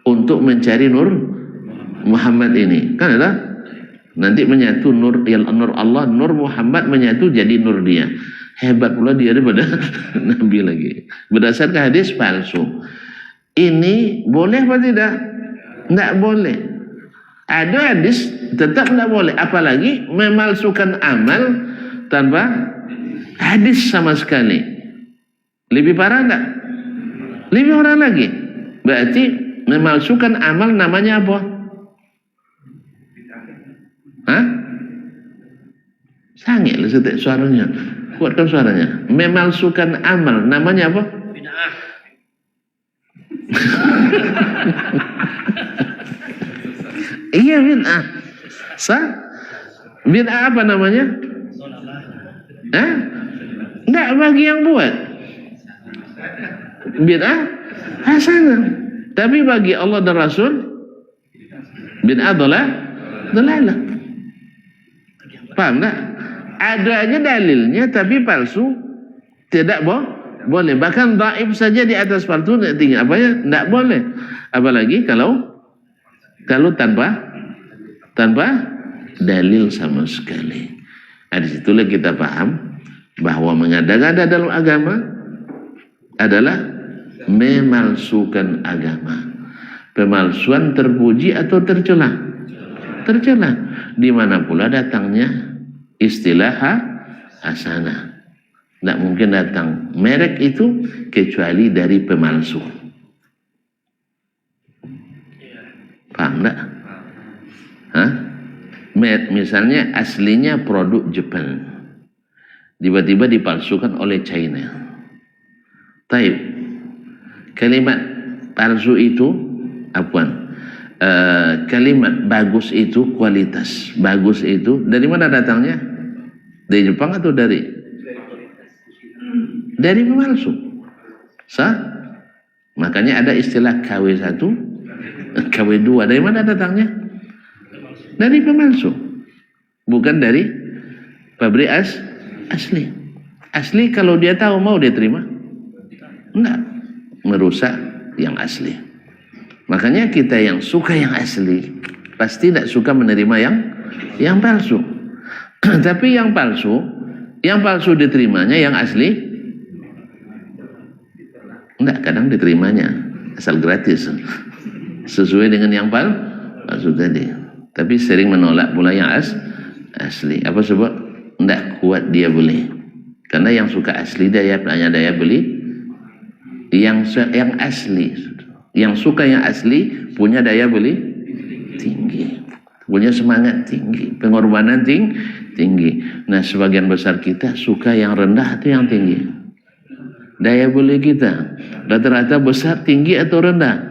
untuk mencari Nur Muhammad ini. Kan ada? Nanti menyatu nur Allah, Nur Muhammad menyatu jadi nur dia. Hebat pula dia daripada Nabi lagi. Berdasarkan hadis palsu. Ini boleh apa tidak? Tidak boleh. Ada hadis tetap tidak boleh. Apalagi memalsukan amal tanpa hadis sama sekali. Lebih parah tidak? Lebih parah lagi. Berarti memalsukan amal namanya apa? Sangit lah setek suaranya. Kuatkan suaranya. Memalsukan amal. Namanya apa? Bid'ah. Iya, bid'ah. Bid'ah apa namanya? Enggak bagi yang buat. Bid'ah hasanah. Tapi bagi Allah dan Rasul bid'ah dalalah. Paham tak? Ada aja dalilnya tapi palsu tidak boleh. Bahkan dhaif saja di atas palsu tinggi apanya? Tidak boleh. Apalagi kalau tanpa dalil sama sekali. Di situlah kita paham bahwa mengada-ngada dalam agama adalah memalsukan agama. Pemalsuan terpuji atau tercela? Tercela. Di mana pula datangnya istilah hasanah. Tidak mungkin datang merek itu kecuali dari pemalsu. Paham tak? Misalnya aslinya produk Jepang, tiba-tiba dipalsukan oleh China. Taib. Kalimat palsu itu kalimat bagus itu, kualitas bagus itu dari mana datangnya? Dari Jepang atau dari pemalsu? Makanya ada istilah KW1, KW2. Dari mana datangnya? Dari pemalsu, bukan dari pabrik asli. Asli kalau dia tahu mau dia terima? Enggak, merusak yang asli. Makanya kita yang suka yang asli pasti tidak suka menerima yang palsu. Tapi yang palsu diterimanya, yang asli enggak, kadang diterimanya asal gratis sesuai dengan yang palsu tadi. Tapi sering menolak pula yang asli. Apa sebab? Enggak kuat dia beli. Karena yang suka asli hanya daya beli yang asli. Yang suka yang asli punya daya beli tinggi, punya semangat tinggi, pengorbanan tinggi. Nah, sebagian besar kita suka yang rendah atau yang tinggi? Daya beli kita rata-rata besar, tinggi atau rendah?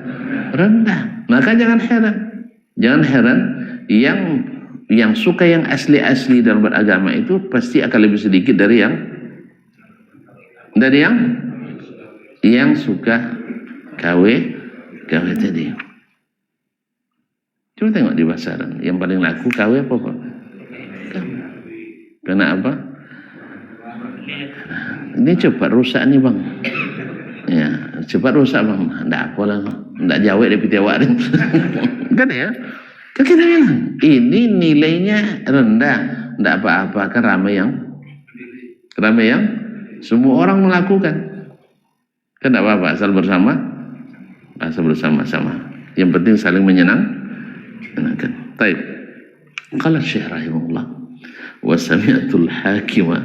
Rendah. Maka jangan heran yang suka yang asli dalam beragama itu pasti akan lebih sedikit dari yang suka KW tadi. Coba tengok di pasaran yang paling laku KW apa? Karena apa? Ini cepat rusak nih bang. Ya, cepat rusak bang. Nggak apalah, nggak jawab dari pitawak ni. Kan ya? Kan kita bilang ini nilainya rendah, nggak apa-apa, kan ramai yang semua orang melakukan. Kan nggak apa-apa, asal bersama-sama. Yang penting saling menyenangkan. Baik. Qala Syekh rahimahullah wa sami'tul hakimah.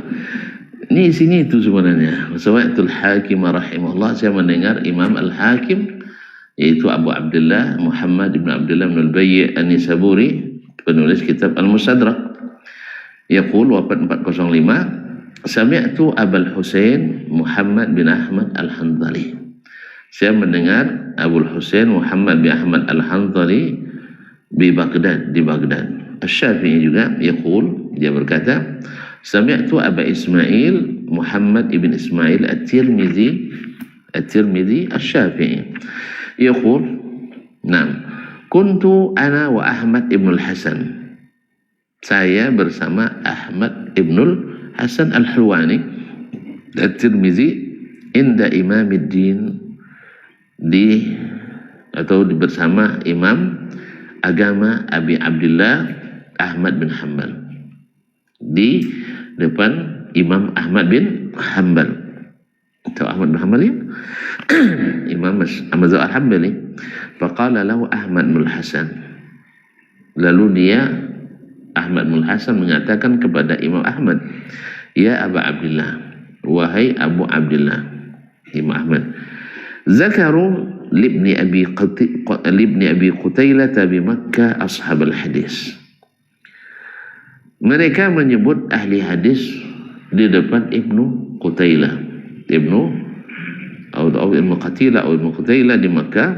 Ini sini itu sebenarnya. Wa sami'tul hakimah rahimahullah, saya mendengar Imam Al-Hakim yaitu Abu Abdullah Muhammad ibn Abdullah ibn al-Bayy' an-Nisaburi, penulis kitab Al-Mustadrak. Yaqul wafat 405, sami'tu Abul Husain Muhammad bin Ahmad Al-Hanzali. Saya mendengar Abul Husain Muhammad bin Ahmad Al-Hanzali di Baghdad. Asy-Syafi'i juga yaqul, dia berkata, sami'tu Aba Ismail Muhammad ibn Ismail At-Tirmidzi Asy-Syafi'i yaqul, "Naam, kuntu ana wa Ahmad ibn al-Hasan." Saya bersama Ahmad ibn al-Hasan Al-Hulwani At-Tirmidzi inda Imamuddin, bersama Imam agama Abi Abdullah Ahmad bin Hanbal, di depan Imam Ahmad bin Hanbal. Tahu Ahmad bin Hanbal ya? Imam Ahmad Al-Hanbali. Faqala lahu Ahmad bin Hasan. Lalu dia Ahmad bin Hasan mengatakan kepada Imam Ahmad, "Ya Aba Abdullah, wahai Abu Abdullah." Imam Ahmad, "Zakaru libni Abi Qutailah bi Makkah ashab al-hadis." Mereka menyebut ahli hadis di depan Ibnu Qutailah. Ibnu Qutailah di Makkah.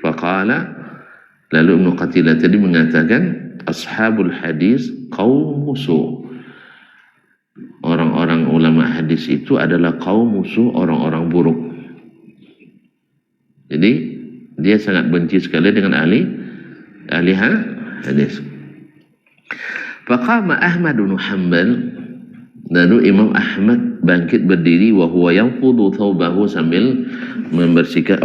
Faqala, lalu Ibnu Qutailah tadi mengatakan, ashabul hadis qaum musuh. Orang-orang ulama hadis itu adalah kaum musuh, orang-orang buruk. Jadi dia sangat benci sekali dengan ahli hadis. Faqama Ahmad bin Hanbal, lalu Imam Ahmad bangkit berdiri, wa huwa yanfudu thawbahu, sambil membersihkan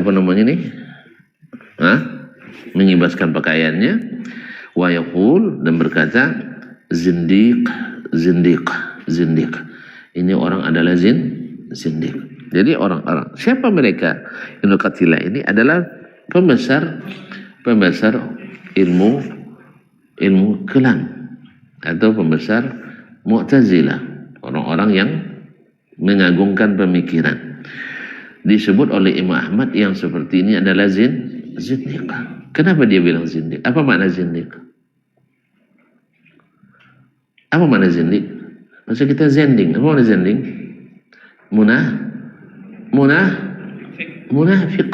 mengibaskan pakaiannya, wa yaqul, dan berkata, zindiq. Ini orang adalah zindiq. Jadi orang-orang, siapa mereka? Ibnu Qutailah ini adalah pembesar ilmu kalam atau pembesar Mu'tazilah, orang-orang yang mengagungkan pemikiran. Disebut oleh Imam Ahmad yang seperti ini adalah zindiq. Kenapa dia bilang zindiq? Apa makna zindiq? Apa makna zindiq? Maksud kita zending. Apa makna zending? Munafik.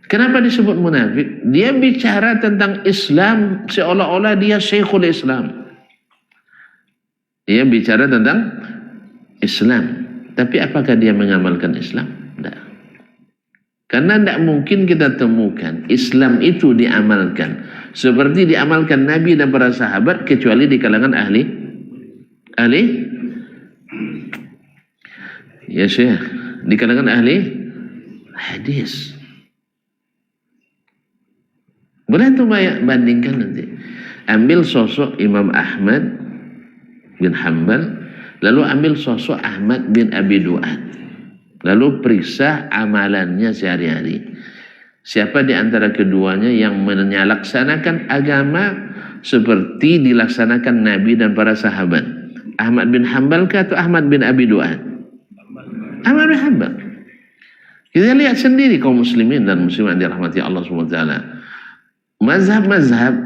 Kenapa disebut munafik? Dia bicara tentang Islam seolah-olah dia Syekhul Islam. Dia bicara tentang Islam, tapi apakah dia mengamalkan Islam? Tidak. Karena tidak mungkin kita temukan Islam itu diamalkan seperti diamalkan Nabi dan para sahabat, kecuali di kalangan ahli ya Syekh, di kalangan ahli hadis. Boleh tuh bandingkan nanti. Ambil sosok Imam Ahmad bin Hanbal, lalu ambil sosok Ahmad bin Abi Du'ad, lalu periksa amalannya sehari-hari. Siapa di antara keduanya yang menyalaksanakan agama seperti dilaksanakan Nabi dan para sahabat? Ahmad bin Hanbal kah atau Ahmad bin Abi Du'ad? Ahmad bin Hanbal. Kita lihat sendiri kaum muslimin dan muslimat dirahmati Allah SWT. Mazhab-mazhab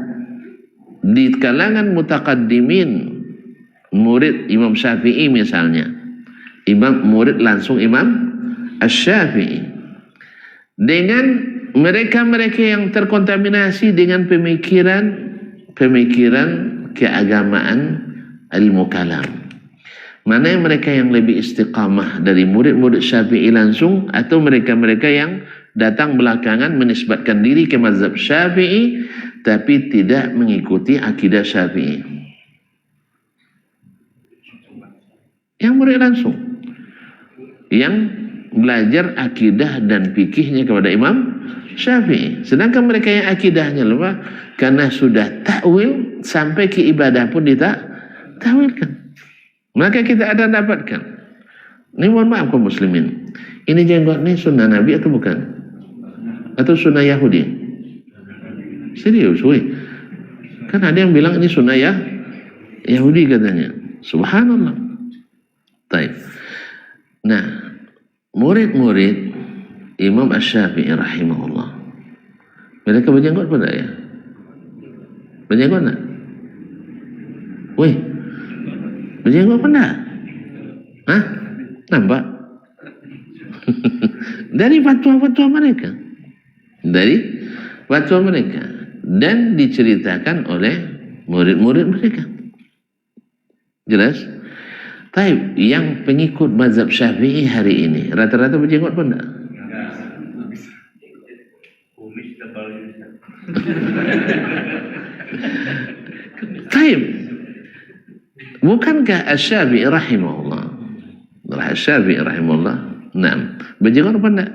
di kalangan mutaqaddimin, murid Imam Syafi'i misalnya, murid langsung Imam Asy-Syafi'i, dengan mereka-mereka yang terkontaminasi dengan pemikiran keagamaan ilmu kalam. Mana yang mereka yang lebih istiqamah dari murid-murid Syafi'i langsung, atau mereka-mereka yang datang belakangan menisbatkan diri ke mazhab Syafi'i tapi tidak mengikuti akidah Syafi'i? Yang murid langsung, yang belajar akidah dan fikihnya kepada Imam Syafi'i. Sedangkan mereka yang akidahnya lemah karena sudah takwil, sampai ke ibadah pun ditakwilkan. Maka kita ada dapatkan, ini mohon maaf kaum muslimin, ini jenggot ini sunnah Nabi atau bukan? Atau sunnah Yahudi? Serius weh. Kan ada yang bilang ini sunnah Yahudi katanya. Subhanallah. Baik. Nah, murid-murid Imam Asy-Syafi'i rahimahullah, mereka berjenggot pada ya? Berjenggot tak? Weh, berjenggot apa tak? Hah? Nampak? Dari fatwa-fatwa mereka. Dan diceritakan oleh murid-murid mereka. Jelas? Taib, yang pengikut mazhab Syafi'i hari ini rata-rata berjenggot pun tak? Taib, bukankah Asy-Syafi'i rahimahullah, berjenggot pun tak?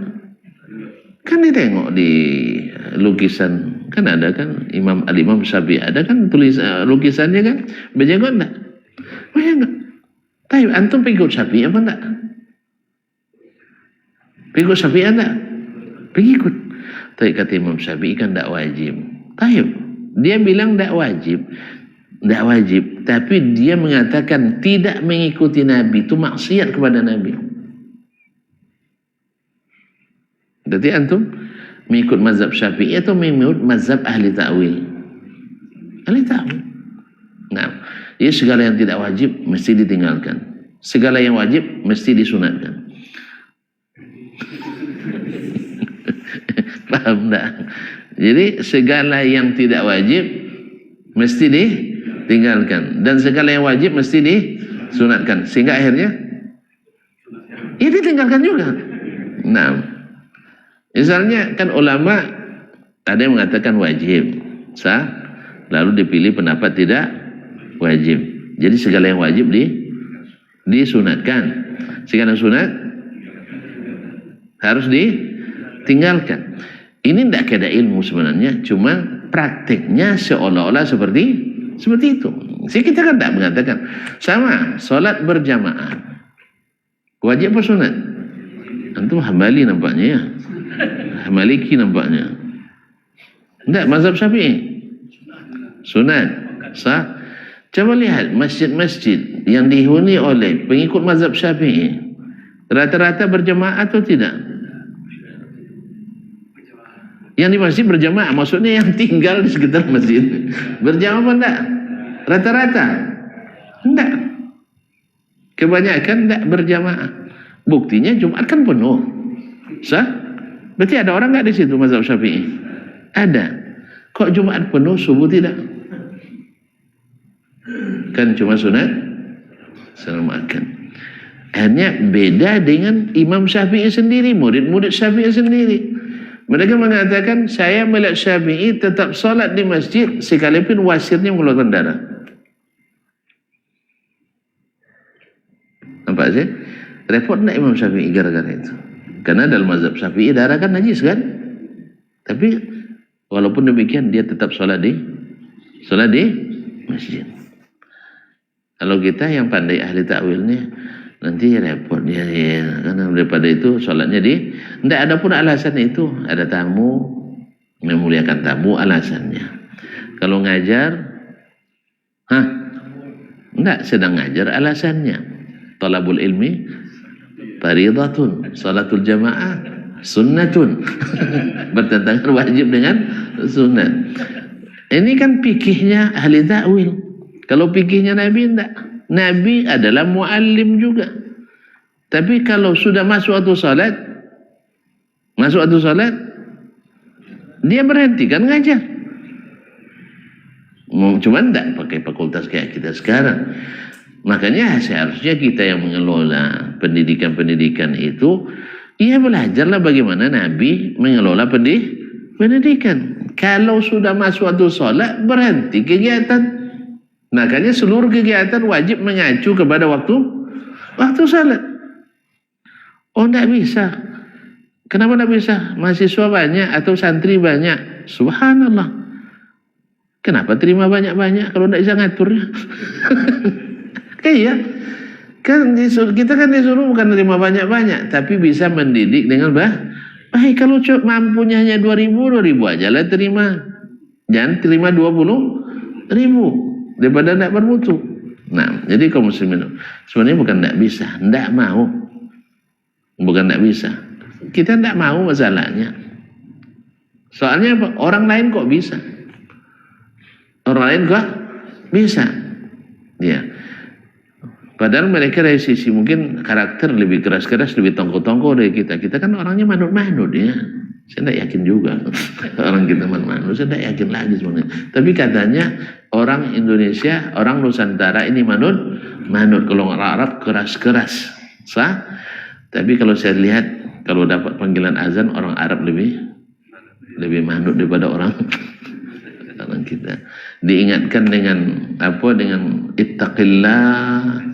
Kan ditengok di lukisan, kan ada kan Al-Imam Syafi'i, ada kan lukisannya kan, berjenggot tak? Berjenggot. Tapi antum pengikut Syafi'i apa enggak? Pengikut Syafi'i enggak? Pengikut. Tapi kata Imam Syafi'i kan enggak wajib. Tapi dia bilang enggak wajib. Enggak wajib. Tapi dia mengatakan tidak mengikuti Nabi itu maksiat kepada Nabi. Jadi antum mengikut mazhab Syafi'i atau mengikut mazhab ahli ta'wil? Ahli ta'wil. Nah, Jadi segala yang tidak wajib mesti ditinggalkan. Segala yang wajib mesti disunatkan. Paham tak? Jadi segala yang tidak wajib mesti ditinggalkan, dan segala yang wajib mesti disunatkan, sehingga akhirnya ini ditinggalkan juga. Nah, misalnya kan ulama ada yang mengatakan wajib, sah, lalu dipilih pendapat tidak wajib. Jadi segala yang wajib disunatkan, segala yang sunat harus ditinggalkan. Ini tidak ada ilmu sebenarnya, cuma praktiknya seolah-olah seperti itu. Jadi kita kan tidak mengatakan sama solat berjamaah wajib apa sunat? Antum Hambali nampaknya ya, Maliki nampaknya. Tidak, mazhab Syafi'i sunat, sah. Coba lihat masjid-masjid yang dihuni oleh pengikut mazhab Syafi'i, rata-rata berjamaah atau tidak? Yang di masjid berjamaah, maksudnya yang tinggal di sekitar masjid berjamaah apa enggak? Rata-rata enggak. Kebanyakan enggak berjamaah. Buktinya Jumat kan penuh. Sah? Berarti ada orang enggak di situ mazhab Syafi'i? Ada. Kok Jumat penuh, subuh tidak? Kan cuma sunat makan. Akhirnya beda dengan Imam Syafi'i sendiri, murid-murid Syafi'i sendiri. Mereka mengatakan, saya melihat Syafi'i tetap salat di masjid sekalipun wasirnya mengeluarkan darah. Nampak sih? Repot enggak Imam Syafi'i gara-gara itu? Karena dalam mazhab Syafi'i darah kan najis kan? Tapi walaupun demikian dia tetap salat di masjid. Kalau kita yang pandai ahli takwilnya, nanti repot dia, karena daripada itu sholatnya tidak ada pun alasan itu. Ada tamu, memuliakan tamu alasannya. Kalau ngajar, tidak sedang ngajar alasannya. Talabul ilmi faridatun, salatul jamaah sunnatun. Bertentangan wajib dengan sunnat. Ini kan fikihnya ahli takwil. Kalau fikihnya Nabi tidak. Nabi adalah muallim juga. Tapi kalau sudah masuk waktu salat, dia berhenti kan ngajar. Cuma tidak pakai fakultas kayak kita sekarang. Makanya seharusnya kita yang mengelola pendidikan-pendidikan itu, ia belajarlah bagaimana Nabi mengelola pendidikan. Kalau sudah masuk waktu salat, berhenti kegiatan. Makanya seluruh kegiatan wajib mengacu kepada waktu salat. Oh, tidak bisa. Kenapa tidak bisa? Mahasiswa banyak atau santri banyak. Subhanallah. Kenapa terima banyak-banyak kalau tidak bisa ngaturnya? Iya. Kan kita kan disuruh bukan terima banyak-banyak, tapi bisa mendidik dengan baik. Kalau mampunya hanya 2.000 aja lah terima. Jangan terima 20.000. Daripada tidak bermutu. Nah, jadi kaum muslimin sebenarnya bukan tidak bisa, tidak mau. Bukan tidak bisa. Kita tidak mau masalahnya. Soalnya apa? Orang lain kok bisa. Orang lain kok bisa. Ya. Padahal mereka dari sisi mungkin karakter lebih keras-keras, lebih tongko-tongko dari kita. Kita kan orangnya manut-manut ya. Saya tidak yakin juga orang kita manut-manut. Saya tidak yakin lagi sebenarnya. Tapi katanya orang Indonesia, orang Nusantara ini manut. Kalau orang Arab keras-keras. Sah? Tapi kalau saya lihat, kalau dapat panggilan azan, orang Arab lebih manut daripada orang kita. Diingatkan dengan dengan ittaqillah.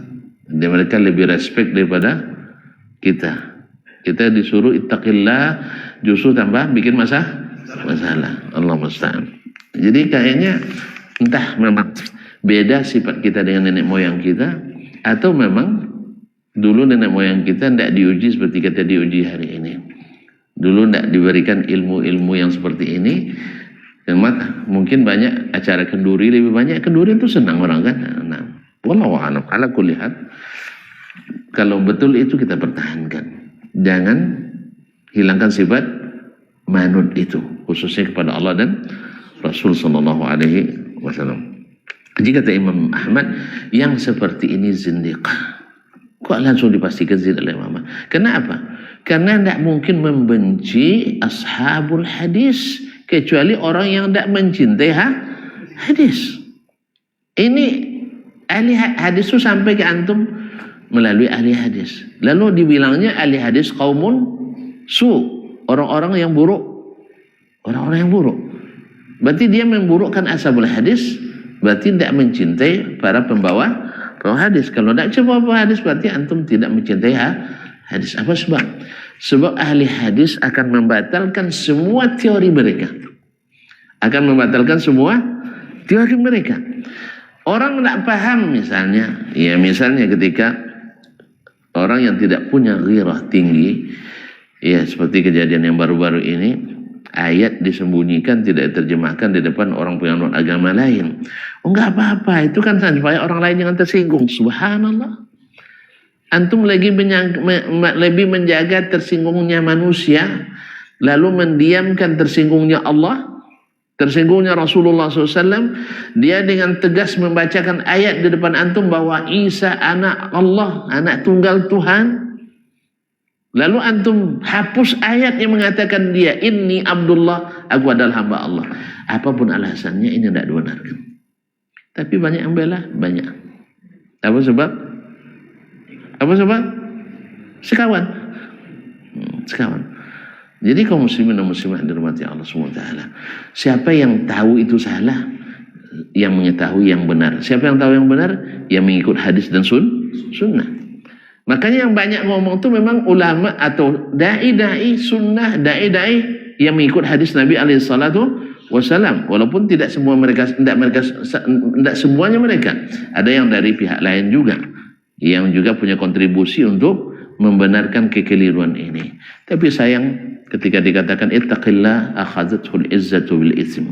Dan mereka lebih respect daripada kita. Kita disuruh ittaqillah, justru tambah bikin masalah. Allah musta'an. Jadi kayaknya entah memang beda sifat kita dengan nenek moyang kita, atau memang dulu nenek moyang kita tidak diuji seperti kita diuji hari ini. Dulu tidak diberikan ilmu-ilmu yang seperti ini. Dan mungkin banyak acara kenduri, lebih banyak kenduri itu senang orang kan. Nah, wallahu a'lam. Ala kulli hal, kalau betul itu kita pertahankan. Jangan hilangkan sifat manut itu, khususnya kepada Allah dan Rasul sallallahu alaihi wasallam. Jika kata Imam Ahmad, yang seperti ini zindiq. Kok langsung dipastikan zindiq oleh Imam Ahmad? Kenapa? Karena tidak mungkin membenci ashabul hadis kecuali orang yang tidak mencintai hadis. Ini ahli hadis itu sampai ke antum melalui ahli hadis. Lalu dibilangnya ahli hadis qaumun su, orang-orang yang buruk. Orang-orang yang buruk. Berarti dia memburukkan ashabul hadis, berarti tidak mencintai para pembawa hadis. Kalau tidak pembawa hadis, berarti antum tidak mencintai hadis. Apa sebab? Sebab ahli hadis akan membatalkan semua teori mereka. Akan membatalkan semua teori mereka. Orang tidak paham misalnya, ya misalnya ketika orang yang tidak punya ghirah tinggi, ya seperti kejadian yang baru-baru ini, ayat disembunyikan, tidak diterjemahkan di depan orang penganut agama lain. Oh enggak apa-apa, itu kan supaya orang lain jangan tersinggung. Subhanallah. Antum lebih menjaga tersinggungnya manusia, lalu mendiamkan tersinggungnya Allah, tersinggungnya Rasulullah SAW. Dia dengan tegas membacakan ayat di depan antum bahwa Isa anak Allah, anak tunggal Tuhan. Lalu antum hapus ayat yang mengatakan dia inni Abdullah, aku adalah hamba Allah. Apapun alasannya ini tidak dibenarkan. Tapi banyak yang bela, banyak. Apa sebab? Apa sebab? Sekawan. Sekawan. Jadi kaum muslimin dan muslimat dirahmati Allah SWT, siapa yang tahu itu salah, yang mengetahui yang benar. Siapa yang tahu yang benar? Yang mengikut hadis dan sunnah. Makanya yang banyak ngomong itu memang ulama atau dai-dai sunnah, dai-dai yang mengikut hadis Nabi SAW. Walaupun tidak semua mereka, tidak semuanya mereka. Ada yang dari pihak lain juga, yang juga punya kontribusi untuk membenarkan kekeliruan ini. Tapi sayang ketika dikatakan ittaqillah akhadhatul izzatu bil itsm.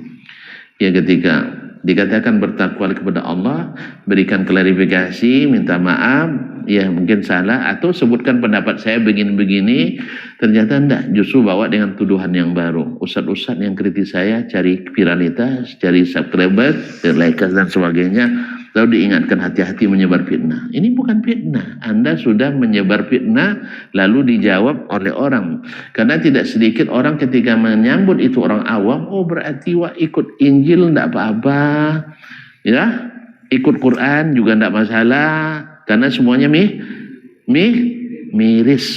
Ya ketika dikatakan bertakwa kepada Allah, berikan klarifikasi, minta maaf, ya mungkin salah atau sebutkan pendapat saya begini-begini, ternyata enggak, justru bawa dengan tuduhan yang baru. Ustaz-ustaz yang kritis saya cari viralitas, cari subscriber, likes dan sebagainya. Lalu diingatkan hati-hati menyebar fitnah. Ini bukan fitnah. Anda sudah menyebar fitnah lalu dijawab oleh orang. Karena tidak sedikit orang ketika menyambut itu orang awam, oh berarti wah ikut Injil enggak apa-apa. Ya, ikut Quran juga enggak masalah karena semuanya miris.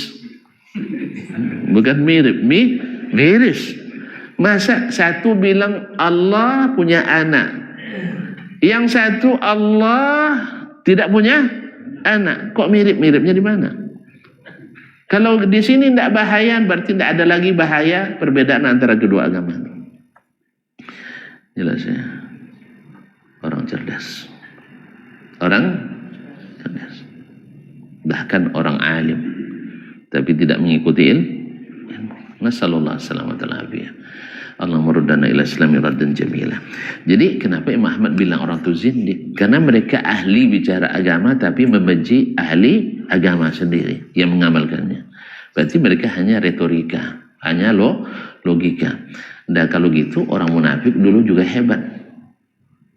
Bukan mirip, miris. Masa satu bilang Allah punya anak, yang satu Allah tidak punya anak. Kok mirip-miripnya di mana? Kalau di sini tidak bahaya, berarti tidak ada lagi bahaya perbedaan antara kedua agama. Jelas ya. Orang cerdas. Orang cerdas. Bahkan orang alim. Tapi tidak mengikuti ilmu. Nasallallahu alaihi wasallam. Allah meruddana ila islami raddan jamila. Jadi kenapa Imam Ahmad bilang orang itu zindik? Karena mereka ahli bicara agama tapi membenci ahli agama sendiri yang mengamalkannya. Berarti mereka hanya retorika, hanya logika. Dan kalau gitu orang munafik dulu juga hebat.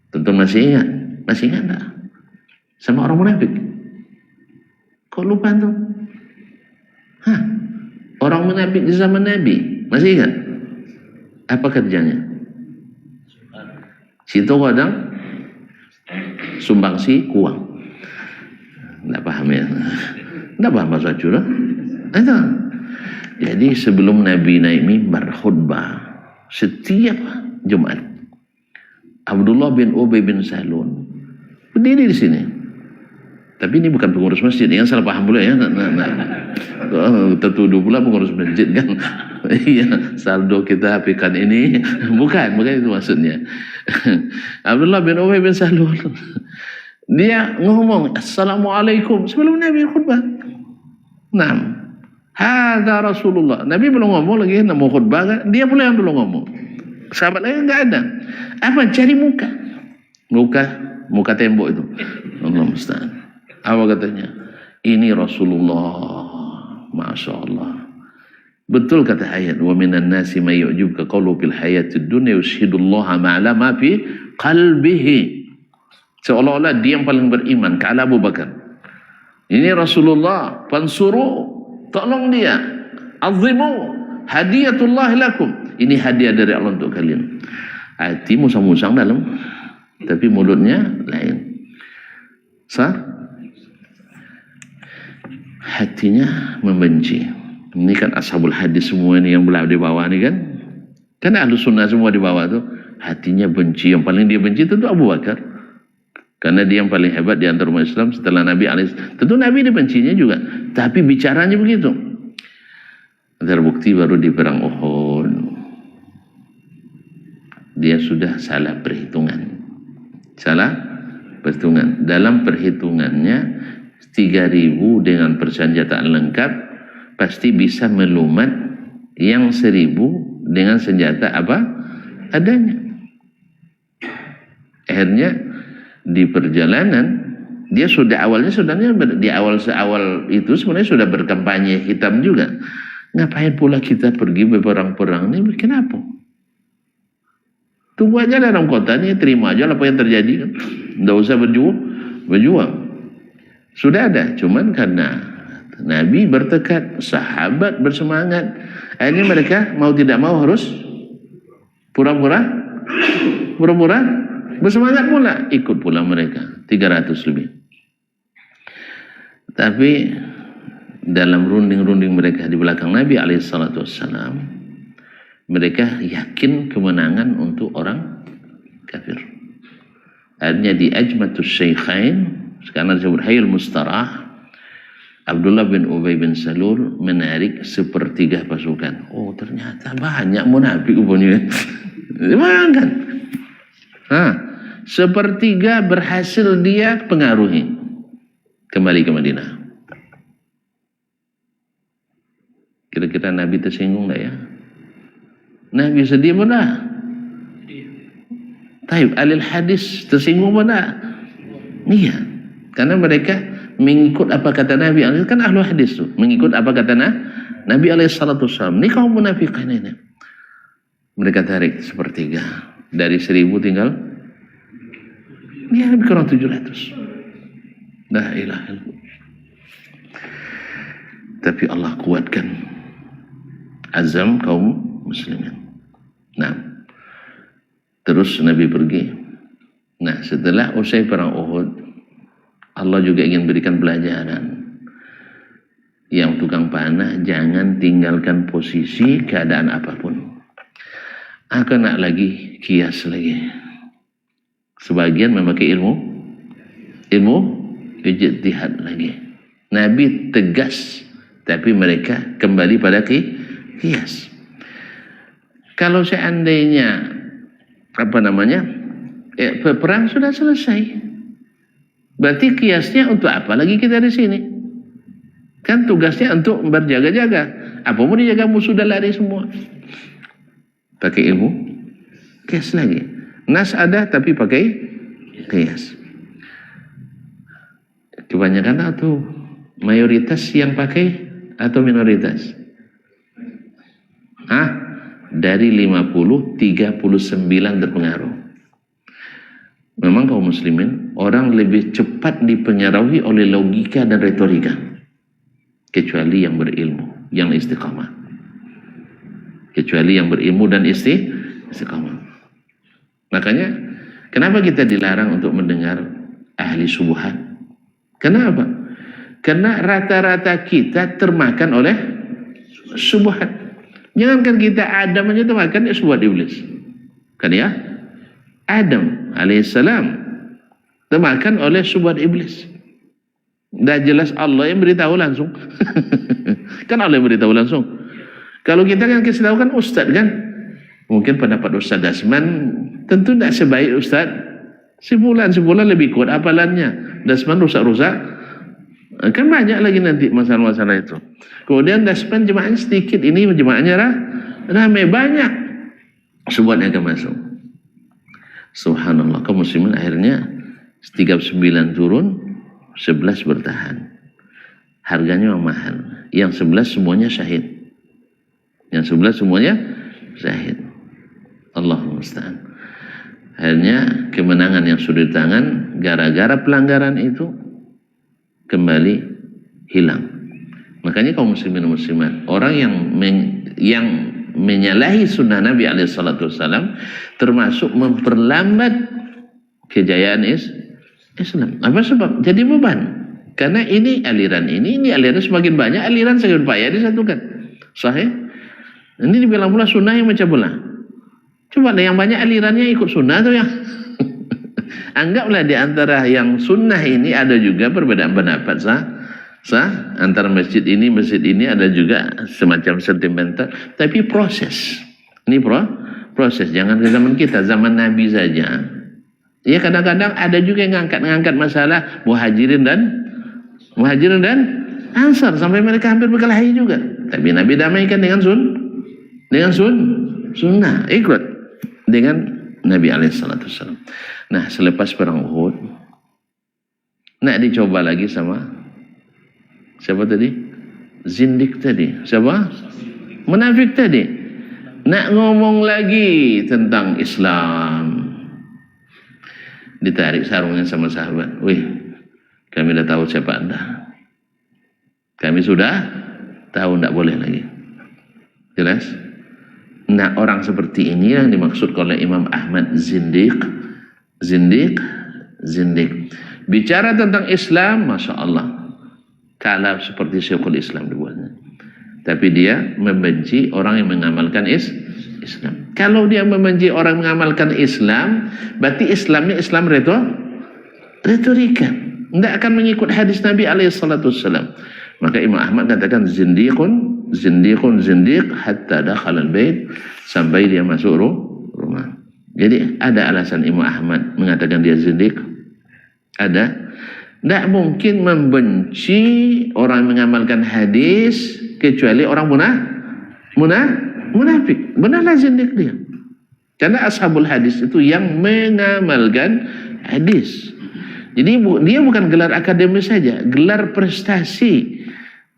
Tentu masih ingat? Masih ingat enggak? Sama orang munafik. Kok lupa tuh? Hah? Orang munafik di zaman Nabi, masih ingat? Apa kerjanya? Situ kadang sumbangsi uang. Tidak paham ya? Tidak paham bahasa curah? Itu. Jadi sebelum Nabi naik mimbar khutbah setiap Jumat, Abdullah bin Ubay bin Salul berdiri di sini. Tapi ini bukan pengurus masjid, yang salah paham pula ya. Tertuduh pula pengurus masjid kan. Iya, saldo kita apikan ini. Bukan itu maksudnya. Abdullah bin Ubay bin Salul, dia ngomong Assalamualaikum sebelum Nabi khutbah. Nah, hadza Rasulullah. Nabi belum ngomong lagi, mau khutbah, dia pula yang dulu ngomong. Sahabat lain enggak ada. Apa? Cari muka tembok itu. Allah musta'an. Apa katanya? Ini Rasulullah. Masya Allah. Betul kata ayat. Wa minan nasi may yu'jibka qawlu fil hayatid dunya yushhidullaha ma'ala ma fi qalbihi. Seolah-olah dia yang paling beriman, kala Abu Bakar. Ini Rasulullah, fansuru, tolong dia. Azimu, hadiyatullah lakum. Ini hadiah dari Allah untuk kalian. Hati musang-musang dalam, tapi mulutnya lain. Hatinya membenci. Ini kan ashabul hadis semua ini yang belah di bawah ini kan. Kan ahlu sunnah semua di bawah tuh. Hatinya benci. Yang paling dia benci itu Abu Bakar. Karena dia yang paling hebat di antara umat Islam setelah Nabi alaihissalam. Tentu Nabi dibencinya juga. Tapi bicaranya begitu. Terbukti baru di perang Uhud. Dia sudah salah perhitungan. Salah perhitungan. Dalam perhitungannya 3.000 dengan persenjataan lengkap pasti bisa melumat yang 1.000 dengan senjata apa adanya. Akhirnya di perjalanan dia sudah awalnya di awal itu sebenarnya sudah berkampanye hitam juga. Ngapain pula kita pergi berperang-perang ini? Kenapa? Tunggu aja dalam kota ini, terima aja apa yang terjadi kan. Nggak usah berjuang. Sudah ada, cuman karena Nabi bertekad, sahabat bersemangat, akhirnya mereka mau tidak mau harus pura-pura bersemangat pula, ikut pula mereka 300 lebih. Tapi dalam runding-runding mereka di belakang Nabi alaihissalam, mereka yakin kemenangan untuk orang kafir. Akhirnya di Ajmatus Syaikhain, sekarang disebut Hayul Mustarah, Abdullah bin Ubay bin Salul menarik 1/3 pasukan. Oh, ternyata banyak munafik rupanya. Kan? 1/3 berhasil dia pengaruhi kembali ke Madinah. Kira-kira Nabi tersinggung enggak ya? Nabi sedih mana? Taib alil hadis tersinggung mana? Iya, karena mereka mengikut apa kata Nabi. Kan ahlu hadis tuh mengikut apa kata Nabi alaihissalam. Ini kaum munafikin ini. Mereka tarik 1/3 dari 1.000 tinggal ya lebih kurang 700. La ilaha illallah. Tapi Allah kuatkan azam kaum muslimin. Nah, terus Nabi pergi. Nah, setelah usai perang Uhud, Allah juga ingin berikan pelajaran. Yang tukang panah jangan tinggalkan posisi keadaan apapun. Kena lagi kias lagi. Sebagian memakai ilmu ijtihad lagi. Nabi tegas, tapi mereka kembali pada kias. Kalau seandainya perang sudah selesai, berarti kiasnya untuk apa lagi kita di sini? Kan tugasnya untuk berjaga-jaga. Apa mau dijaga musuh dah lari semua? Pakai ilmu kias lagi. Nas ada tapi pakai kias. Kebanyakan atau mayoritas yang pakai atau minoritas? Dari 50, 39 terpengaruh. Memang kaum muslimin orang lebih cepat dipengaruhi oleh logika dan retorika, kecuali yang berilmu, yang istiqamah. Kecuali yang berilmu dan istiqamah. Makanya kenapa kita dilarang untuk mendengar ahli subuhat? Kenapa? Karena rata-rata kita termakan oleh subuhat. Jangankan kita Adam aja termakan subuhat iblis. Kan ya? Adam alaihissalam termakan oleh subuhat iblis. Dah jelas Allah yang beritahu langsung. Kan Allah yang beritahu langsung. Kalau kita kan kasih tahu kan ustaz kan. Mungkin pendapat Ustaz Dasman tentu tidak sebaik Ustaz Sebulan lebih kuat hafalannya. Dasman rusak-rusak. Kan banyak lagi nanti masalah-masalah itu. Kemudian Dasman jemaahnya sedikit, ini jemaahnya ramai banyak. Sebuahnya akan masuk. Subhanallah, kaum muslimin akhirnya 39 turun, 11 bertahan. Harganya memang mahal. Yang 11 semuanya syahid. Yang 11 semuanya syahid. Allahumma musta'an. Akhirnya kemenangan yang sudah di tangan gara-gara pelanggaran itu kembali hilang. Makanya kaum muslimin dan muslimat, orang yang menyalahi sunnah Nabi SAW termasuk memperlambat kejayaan Islam. Apa sebab? Jadi beban. Karena ini aliran semakin banyak, aliran semakin payah disatukan. Sahih? Ini dibilang pula sunnah yang macam belah. Coba yang banyak alirannya ikut sunnah atau yang anggaplah di antara yang sunnah ini ada juga perbedaan pendapat antara masjid ini ada juga semacam sentimental, tapi proses. Ini proses. Jangan ke zaman kita, zaman Nabi saja. Ya kadang-kadang ada juga yang ngangkat masalah muhajirin dan ansar sampai mereka hampir berkelahi juga. Tapi Nabi damaikan dengan sunnah, ikut dengan Nabi SAW. Nah, selepas perang Uhud, nak dicoba lagi sama siapa tadi? Zindik tadi. Siapa? Munafik tadi. Nak ngomong lagi tentang Islam. Ditarik sarungnya sama sahabat. Wih, kami dah tahu siapa anda. Kami sudah tahu, tidak boleh lagi. Jelas? Nah, orang seperti ini yang dimaksud oleh Imam Ahmad zindik. Bicara tentang Islam, Masya Allah, kalah seperti Syekhul Islam dibuatnya. Tapi dia membenci orang yang mengamalkan Islam. Kalau dia membenci orang yang mengamalkan Islam, berarti Islamnya Islam retorika. Tidak akan mengikut hadis Nabi SAW. Maka Imam Ahmad katakan zindiq hatta dakhala al-bait, sampai dia masuk rumah. Jadi ada alasan Imam Ahmad mengatakan dia zindiq? Ada. Tidak mungkin membenci orang mengamalkan hadis kecuali orang munafik. Benarlah zindik dia. Karena ashabul hadis itu yang mengamalkan hadis. Jadi dia bukan gelar akademis saja, gelar prestasi.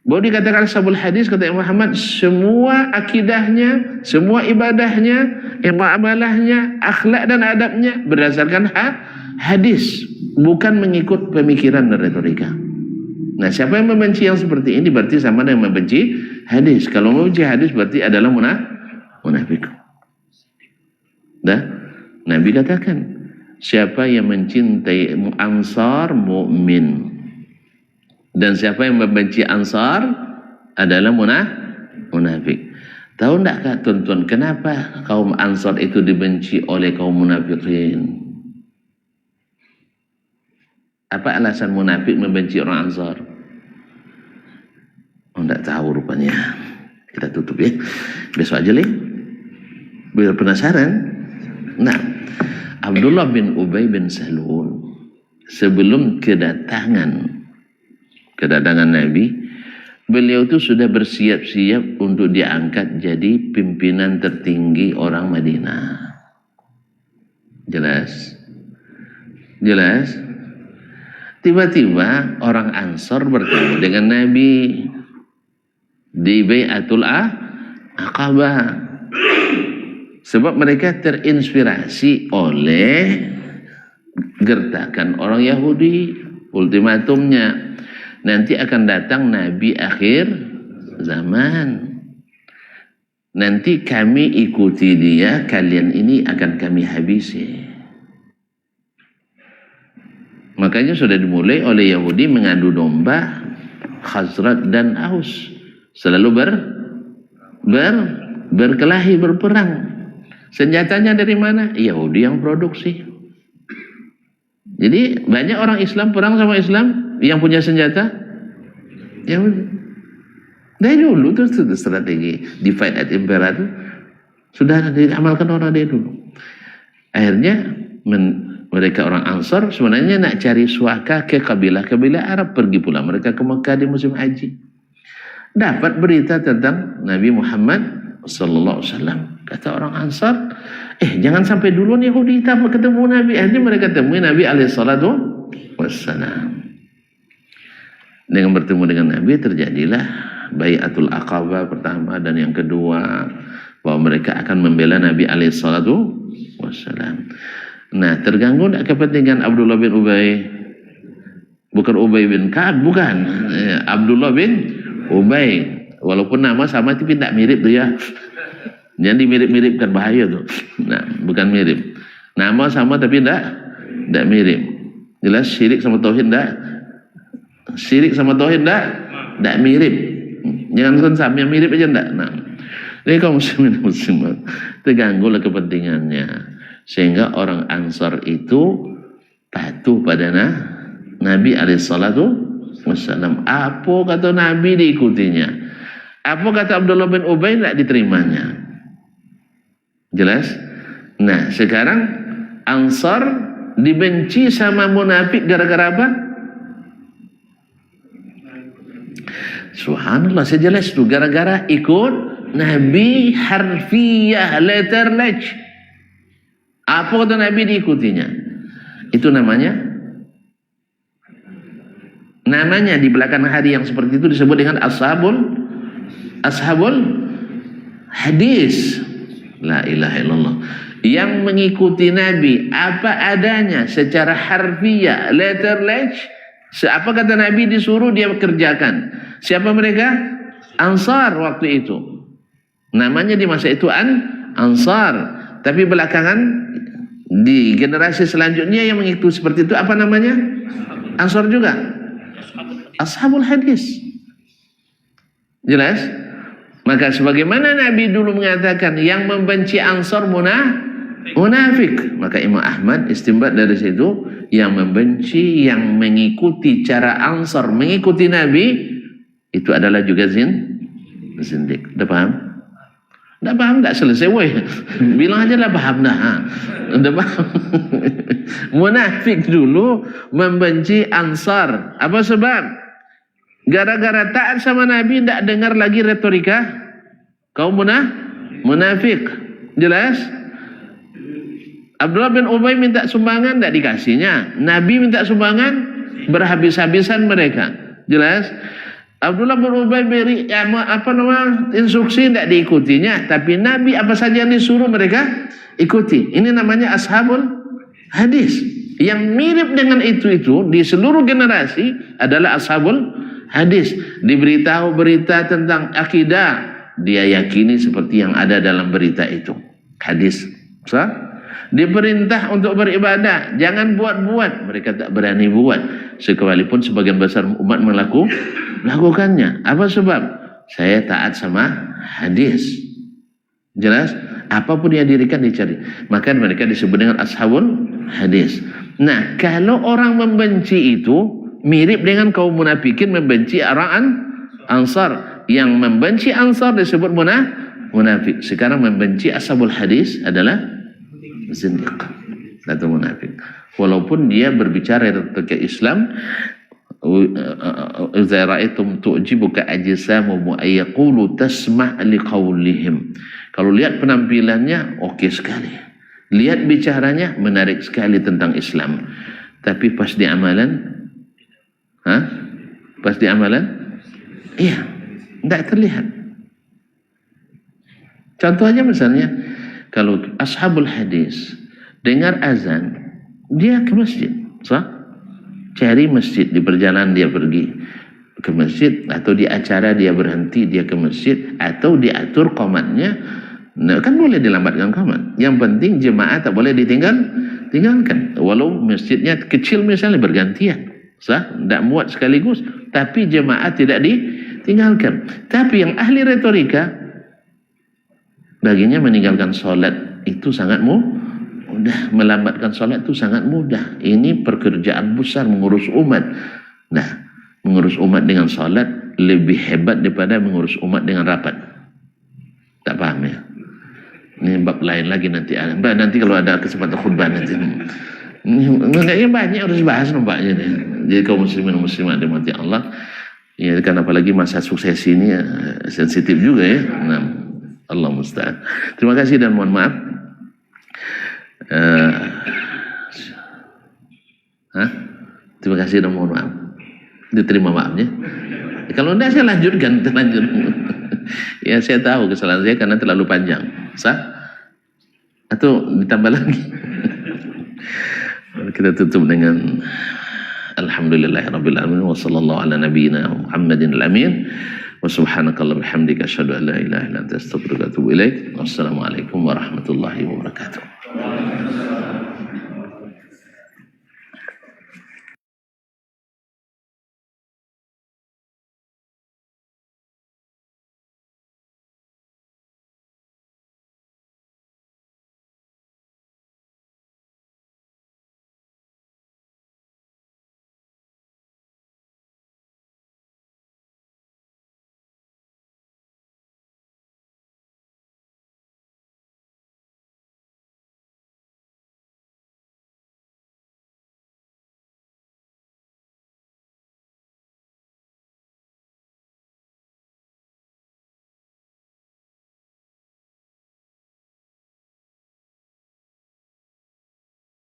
Bahwa dikatakan ashabul hadis, kata Imam Muhammad, semua akidahnya, semua ibadahnya, muamalahnya, akhlak dan adabnya berdasarkan hadis, bukan mengikut pemikiran dan retorika. Nah, siapa yang membenci yang seperti ini berarti sama dengan membenci hadis. Kalau membenci hadis berarti adalah munafik. Dah, Nabi katakan, siapa yang mencintai Ansar mukmin, dan siapa yang membenci Ansar adalah munafik. Tahu enggak Kak tuan-tuan, kenapa kaum Ansar itu dibenci oleh kaum munafikin? Apa alasan munafik membenci orang Ansar? Oh, enggak tahu rupanya. Kita tutup ya. Besok aja, biar penasaran. Nah, Abdullah bin Ubay bin Salul sebelum kedatangan Nabi, beliau itu sudah bersiap-siap untuk diangkat jadi pimpinan tertinggi orang Madinah. Jelas? Tiba-tiba orang Ansar bertemu dengan Nabi di Bai'atul Aqabah. Sebab mereka terinspirasi oleh gertakan orang Yahudi. Ultimatumnya, nanti akan datang Nabi akhir zaman. Nanti kami ikuti dia, kalian ini akan kami habisi. Makanya sudah dimulai oleh Yahudi mengadu domba Khazraj dan Aus. Selalu berkelahi, berperang. Senjatanya dari mana? Yahudi yang produksi. Jadi banyak orang Islam perang sama Islam yang punya senjata Yahudi. Dari dulu tuh strategi divide and impera itu sudah diamalkan orang dari dulu. Akhirnya mereka orang Ansar sebenarnya nak cari suaka ke kabilah-kabilah Arab, pergi pula mereka ke Mekah di musim haji. Dapat berita tentang Nabi Muhammad sallallahu alaihi wasallam. Kata orang Ansar, jangan sampai duluan Yahudi kita ketemu Nabi. Akhirnya mereka temui Nabi alaihi salatu wassalam. Dengan bertemu dengan Nabi terjadilah Bai'atul Aqabah pertama dan yang kedua, bahwa mereka akan membela Nabi alaihi salatu wassalam. Nah, terganggu tidak kepentingan Abdullah bin Ubay? Bukan Ubay bin Ka'ab, bukan. Abdullah bin Ubay. Walaupun nama sama tapi tidak mirip tuh ya. Jadi mirip-miripkan, bahaya tuh. Nah, bukan mirip. Nama sama tapi tidak mirip. Jelas syirik sama tauhid tidak? Syirik sama tauhid tidak mirip. Jangan sama yang mirip aja tidak. Nah, jadi kaum muslimin muslimat terganggulah kepentingannya, sehingga orang Ansar itu patuh pada Nabi alaihissalatu wassalam. Apa kata Nabi diikutinya, apa kata Abdullah bin Ubay tidak diterimanya. Jelas. Nah, sekarang Ansar dibenci sama munafik gara-gara apa? Subhanallah, sejelas itu gara-gara ikut Nabi harfiyah, letter ledge. Apa kata Nabi diikutinya? Itu namanya di belakang hari yang seperti itu disebut dengan ashabul hadis. La ilaha illallah. Yang mengikuti Nabi apa adanya secara harfiah, letter ledge. Apa kata Nabi disuruh dia kerjakan. Siapa mereka? Ansar waktu itu. Namanya di masa itu Ansar. Tapi belakangan di generasi selanjutnya yang mengikuti seperti itu apa namanya? Ansar juga. Ashabul hadis. Jelas? Maka sebagaimana Nabi dulu mengatakan yang membenci Ansar munafik, maka Imam Ahmad istinbat dari situ, yang membenci, yang mengikuti cara Ansar mengikuti Nabi itu adalah juga zindik. Udah paham? Udah paham? Tidak selesai weh. Bilang aja lah paham dah. Udah paham? Munafik dulu membenci Ansar. Apa sebab? Gara-gara taat sama Nabi tidak dengar lagi retorika kaum munafik. Jelas? Abdullah bin Ubay minta sumbangan, tidak dikasihnya. Nabi minta sumbangan, berhabis-habisan mereka. Jelas? Abdullah bin Ubay beri instruksi, tidak diikutinya. Tapi Nabi apa saja yang disuruh mereka ikuti. Ini namanya ashabul hadis. Yang mirip dengan itu di seluruh generasi adalah ashabul hadis. Diberitahu berita tentang akidah, dia yakini seperti yang ada dalam berita itu. Hadis. Diperintah untuk beribadah, jangan buat-buat, mereka tak berani buat. Sekalipun sebagian besar umat melakukannya. Apa sebab? Saya taat sama hadis. Jelas? Apapun yang dirikan dicari. Maka mereka disebut dengan ashabul hadis. Nah, kalau orang membenci itu mirip dengan kaum munafikin membenci orang Ansar. Yang membenci Ansar disebut munafik. Sekarang membenci ashabul hadis adalah zindiq atau munafik. Walaupun dia berbicara tentang Islam, idza ra'aitum tu'jibuka ajsamuhum ay yaqulu tasma' liqaulihim. Kalau lihat penampilannya oke sekali. Lihat bicaranya menarik sekali tentang Islam. Tapi pas di amalan, iya, tidak terlihat. Contohnya misalnya, kalau ashabul hadis dengar azan, dia ke masjid, cari masjid, di perjalanan dia pergi ke masjid, atau di acara dia berhenti, dia ke masjid, atau diatur qomatnya. Nah, kan boleh dilambatkan qomat. Yang penting jemaah tak boleh tinggalkan. Walau masjidnya kecil misalnya bergantian, tidak muat sekaligus, tapi jemaah tidak ditinggalkan. Tapi yang ahli retorika, baginya meninggalkan sholat itu sangat mudah, melambatkan sholat itu sangat mudah. Ini pekerjaan besar mengurus umat. Nah, mengurus umat dengan sholat lebih hebat daripada mengurus umat dengan rapat. Tak paham ya? Ini bab lain lagi nanti. Nanti kalau ada kesempatan khutbah nanti. Ini banyak harus bahas nampaknya nih. Jadi kaum muslimin muslimat dimati Allah. Ya kan, apalagi masa suksesi ini ya, sensitif juga ya. Nah, Allah musta'an. Terima kasih dan mohon maaf. Terima kasih dan mohon maaf. Diterima maafnya. Kalau tidak saya lanjutkan. Ya, saya tahu kesalahan saya karena terlalu panjang. Atau ditambah lagi. Kita tutup dengan alhamdulillahirabbil alamin wa sallallahu ala nabiyyina Muhammadin al-amin wa subhanakallah bihamdika asyhadu an la ilaha illa anta astaghfiruka wa atubu ilaik. Wassalamualaikum warahmatullahi wabarakatuh.